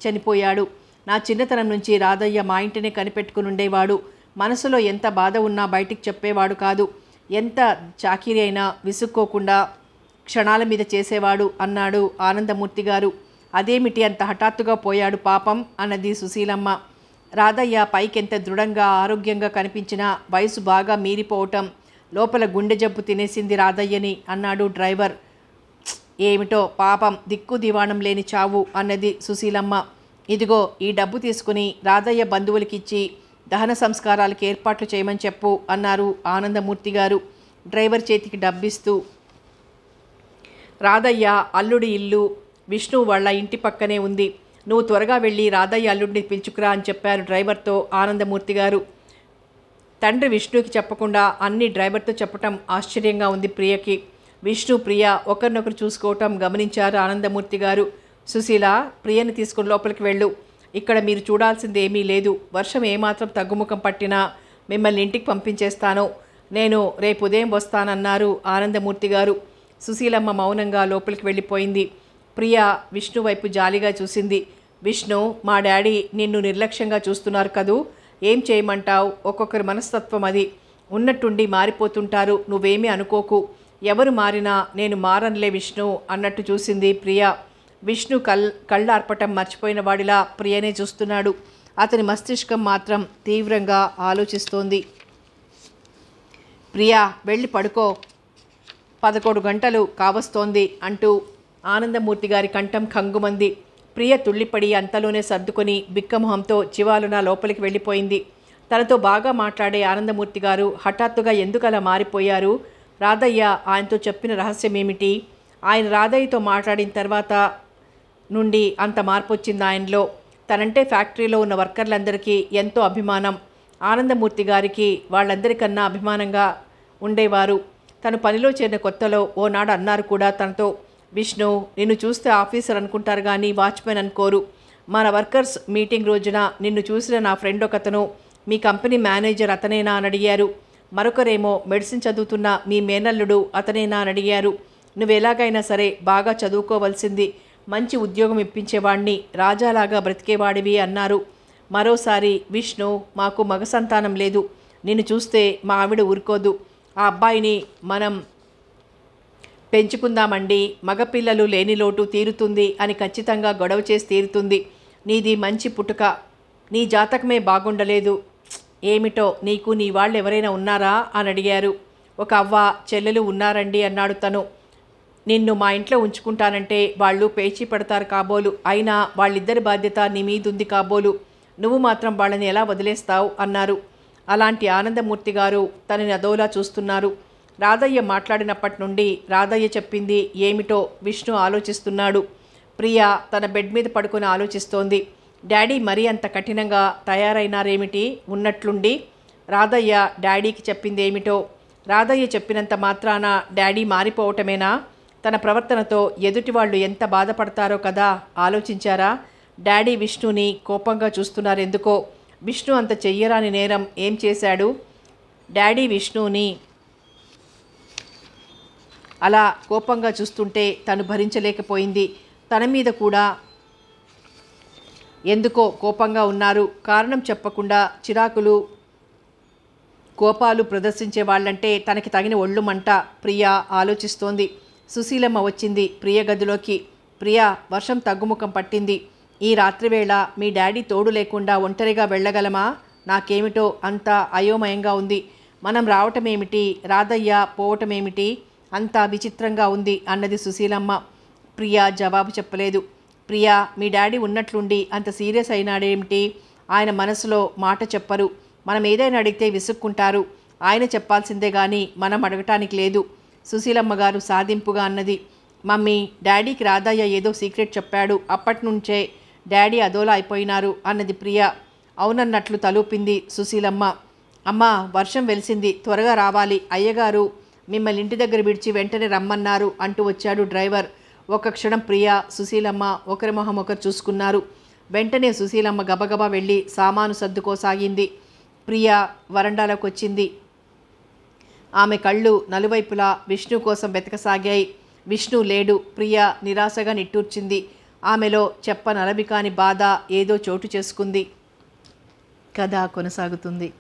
చనిపోయాడు. నా చిన్నతనం నుంచి రాధయ్య మా ఇంటిని కనిపెట్టుకుని ఉండేవాడు. మనసులో ఎంత బాధ ఉన్నా బయటికి చెప్పేవాడు కాదు. ఎంత చాకిరీ అయినా విసుక్కోకుండా క్షణాల మీద చేసేవాడు అన్నాడు ఆనందమూర్తి గారు. అదేమిటి అంత హఠాత్తుగా పోయాడు పాపం అన్నది సుశీలమ్మ. రాధయ్య పైకెంత దృఢంగా ఆరోగ్యంగా కనిపించినా వయసు బాగా మీరిపోవటం, లోపల గుండె జబ్బు తినేసింది రాధయ్యని అన్నాడు డ్రైవర్. ఏమిటో పాపం దిక్కు దివాణం లేని చావు అన్నది సుశీలమ్మ. ఇదిగో ఈ డబ్బు తీసుకుని రాధయ్య బంధువులకిచ్చి దహన సంస్కారాలకు ఏర్పాట్లు చేయమని చెప్పు అన్నారు ఆనందమూర్తి గారు డ్రైవర్ చేతికి డబ్బిస్తూ. రాధయ్య అల్లుడి ఇల్లు విష్ణు వాళ్ళ ఇంటి పక్కనే ఉంది. నువ్వు త్వరగా వెళ్ళి రాధయ్య అల్లుడిని పిలుచుకురా అని చెప్పారు డ్రైవర్తో ఆనందమూర్తి గారు. తండ్రి విష్ణుకి చెప్పకుండా అన్ని డ్రైవర్తో చెప్పటం ఆశ్చర్యంగా ఉంది ప్రియకి. విష్ణు, ప్రియ ఒకరినొకరు చూసుకోవటం గమనించారు ఆనందమూర్తి గారు. సుశీల, ప్రియని తీసుకుని లోపలికి వెళ్ళు. ఇక్కడ మీరు చూడాల్సింది ఏమీ లేదు. వర్షం ఏమాత్రం తగ్గుముఖం పట్టినా మిమ్మల్ని ఇంటికి పంపించేస్తాను. నేను రేపు ఉదయం వస్తానన్నారు ఆనందమూర్తి గారు. సుశీలమ్మ మౌనంగా లోపలికి వెళ్ళిపోయింది. ప్రియ విష్ణు వైపు జాలిగా చూసింది. విష్ణు, మా డాడీ నిన్ను నిర్లక్ష్యంగా చూస్తున్నారు కదూ, ఏం చేయమంటావు? ఒక్కొక్కరి మనస్తత్వం అది. ఉన్నట్టుండి మారిపోతుంటారు. నువ్వేమీ అనుకోకు. ఎవరు మారినా నేను మారనులే విష్ణు అన్నట్టు చూసింది ప్రియ. విష్ణు కళ్ళార్పటం మర్చిపోయిన వాడిలా ప్రియనే చూస్తున్నాడు. అతని మస్తిష్కం మాత్రం తీవ్రంగా ఆలోచిస్తోంది. ప్రియా, వెళ్ళి పడుకో, 11 గంటలు కావస్తోంది అంటూ ఆనందమూర్తి గారి కంఠం కంగుమంది. ప్రియ తుళ్ళిపడి అంతలోనే సర్దుకొని బిక్కమొహంతో చివాలున లోపలికి వెళ్ళిపోయింది. తనతో బాగా మాట్లాడే ఆనందమూర్తి గారు హఠాత్తుగా ఎందుకలా మారిపోయారు? రాధయ్య ఆయనతో చెప్పిన రహస్యం ఏమిటి? ఆయన రాధయ్యతో మాట్లాడిన తర్వాత నుండి అంత మార్పు వచ్చింది ఆయనలో. తనంటే ఫ్యాక్టరీలో ఉన్న వర్కర్లందరికీ ఎంతో అభిమానం. ఆనందమూర్తి గారికి వాళ్ళందరికన్నా అభిమానంగా ఉండేవారు. తను పనిలో చేరిన కొత్తలో ఓనాడు అన్నారు కూడా తనతో, విష్ణు, నిన్ను చూస్తే ఆఫీసర్ అనుకుంటారు కానీ వాచ్మెన్ అనుకోరు. మన వర్కర్స్ మీటింగ్ రోజున నిన్ను చూసిన నా ఫ్రెండ్ ఒకతను, మీ కంపెనీ మేనేజర్ అతనేనా అని అడిగారు. మరొకరేమో మెడిసిన్ చదువుతున్న మీ మేనల్లుడు అతనేనా అని అడిగారు. నువ్వు ఎలాగైనా సరే బాగా చదువుకోవాల్సింది, మంచి ఉద్యోగం ఇప్పించేవాడిని, రాజాలాగా బ్రతికేవాడివి అన్నారు. మరోసారి, విష్ణు, మాకు మగ సంతానం లేదు. నిన్ను చూస్తే మా ఆవిడ ఊరుకోదు. ఆ అబ్బాయిని మనం పెంచుకుందామండి, మగపిల్లలు లేని లోటు తీరుతుంది అని ఖచ్చితంగా గొడవ చేసి తీరుతుంది. నీది మంచి పుట్టుక, నీ జాతకమే బాగుండలేదు. ఏమిటో నీకు నీ వాళ్ళు ఎవరైనా ఉన్నారా అని అడిగారు. ఒక అవ్వ చెల్లెలు ఉన్నారండి అన్నాడు తను. నిన్ను మా ఇంట్లో ఉంచుకుంటానంటే వాళ్ళు పేచీ పడతారు కాబోలు. అయినా వాళ్ళిద్దరి బాధ్యత నీ మీదుంది కాబోలు. నువ్వు మాత్రం వాళ్ళని ఎలా వదిలేస్తావు అన్నారు. అలాంటి ఆనందమూర్తి గారు తనని అదోలా చూస్తున్నారు. రాధయ్య మాట్లాడినప్పటి నుండి రాధయ్య చెప్పింది ఏమిటో విష్ణు ఆలోచిస్తున్నాడు. ప్రియ తన బెడ్ మీద పడుకొని ఆలోచిస్తోంది. డాడీ మరీ అంత కఠినంగా తయారైనారేమిటి ఉన్నట్లుండి? రాధయ్య డాడీకి చెప్పింది ఏమిటో? రాధయ్య చెప్పినంత మాత్రాన డాడీ మారిపోవటమేనా? తన ప్రవర్తనతో ఎదుటి వాళ్ళు ఎంత బాధపడతారో కదా ఆలోచించారా? డాడీ విష్ణుని కోపంగా చూస్తున్నారు ఎందుకో. విష్ణు అంత చెయ్యరాని నేరం ఏం చేశాడు? డాడీ విష్ణుని అలా కోపంగా చూస్తుంటే తను భరించలేకపోయింది. తన మీద కూడా ఎందుకో కోపంగా ఉన్నారు. కారణం చెప్పకుండా చిరాకులు కోపాలు ప్రదర్శించే వాళ్ళంటే తనకి తగిన ఒళ్ళు మంట. ప్రియ ఆలోచిస్తోంది. సుశీలమ్మ వచ్చింది ప్రియ గదిలోకి. ప్రియ, వర్షం తగ్గుముఖం పట్టింది. ఈ రాత్రివేళ మీ డాడీ తోడు లేకుండా ఒంటరిగా వెళ్ళగలమా? నాకేమిటో అంతా అయోమయంగా ఉంది. మనం రావటమేమిటి, రాధయ్య పోవటమేమిటి, అంతా విచిత్రంగా ఉంది అన్నది సుశీలమ్మ. ప్రియ జవాబు చెప్పలేదు. ప్రియా, మీ డాడీ ఉన్నట్లుండి అంత సీరియస్ అయినాడేమిటి? ఆయన మనసులో మాట చెప్పరు. మనం ఏదైనా అడిగితే విసుక్కుంటారు. ఆయన చెప్పాల్సిందే కానీ మనం అడగటానికి లేదు. సుశీలమ్మ గారు సాధింపుగా అన్నది. మమ్మీ, డాడీకి రాధయ్య ఏదో సీక్రెట్ చెప్పాడు. అప్పటి నుంచే డాడీ అదోలా అయిపోయినారు అన్నది ప్రియ. అవునన్నట్లు తలూపింది సుశీలమ్మ. అమ్మా, వర్షం వెలిసింది, త్వరగా రావాలి. అయ్యగారు మిమ్మల్ని ఇంటి దగ్గర విడిచి వెంటనే రమ్మన్నారు అంటూ వచ్చాడు డ్రైవర్. ఒక క్షణం ప్రియ, సుశీలమ్మ ఒకరి మొహం ఒకరు చూసుకున్నారు. వెంటనే సుశీలమ్మ గబగబా వెళ్ళి సామాను సర్దుకోసాగింది. ప్రియ వరండాలోకి వచ్చింది. ఆమె కళ్ళు నలువైపులా విష్ణు కోసం వెతకసాగాయి. విష్ణు లేడు. ప్రియ నిరాశగా నిట్టూర్చింది. ఆమెలో చెప్పనలవి కాని బాధ ఏదో చోటు చేసుకుంది. కథ కొనసాగుతుంది.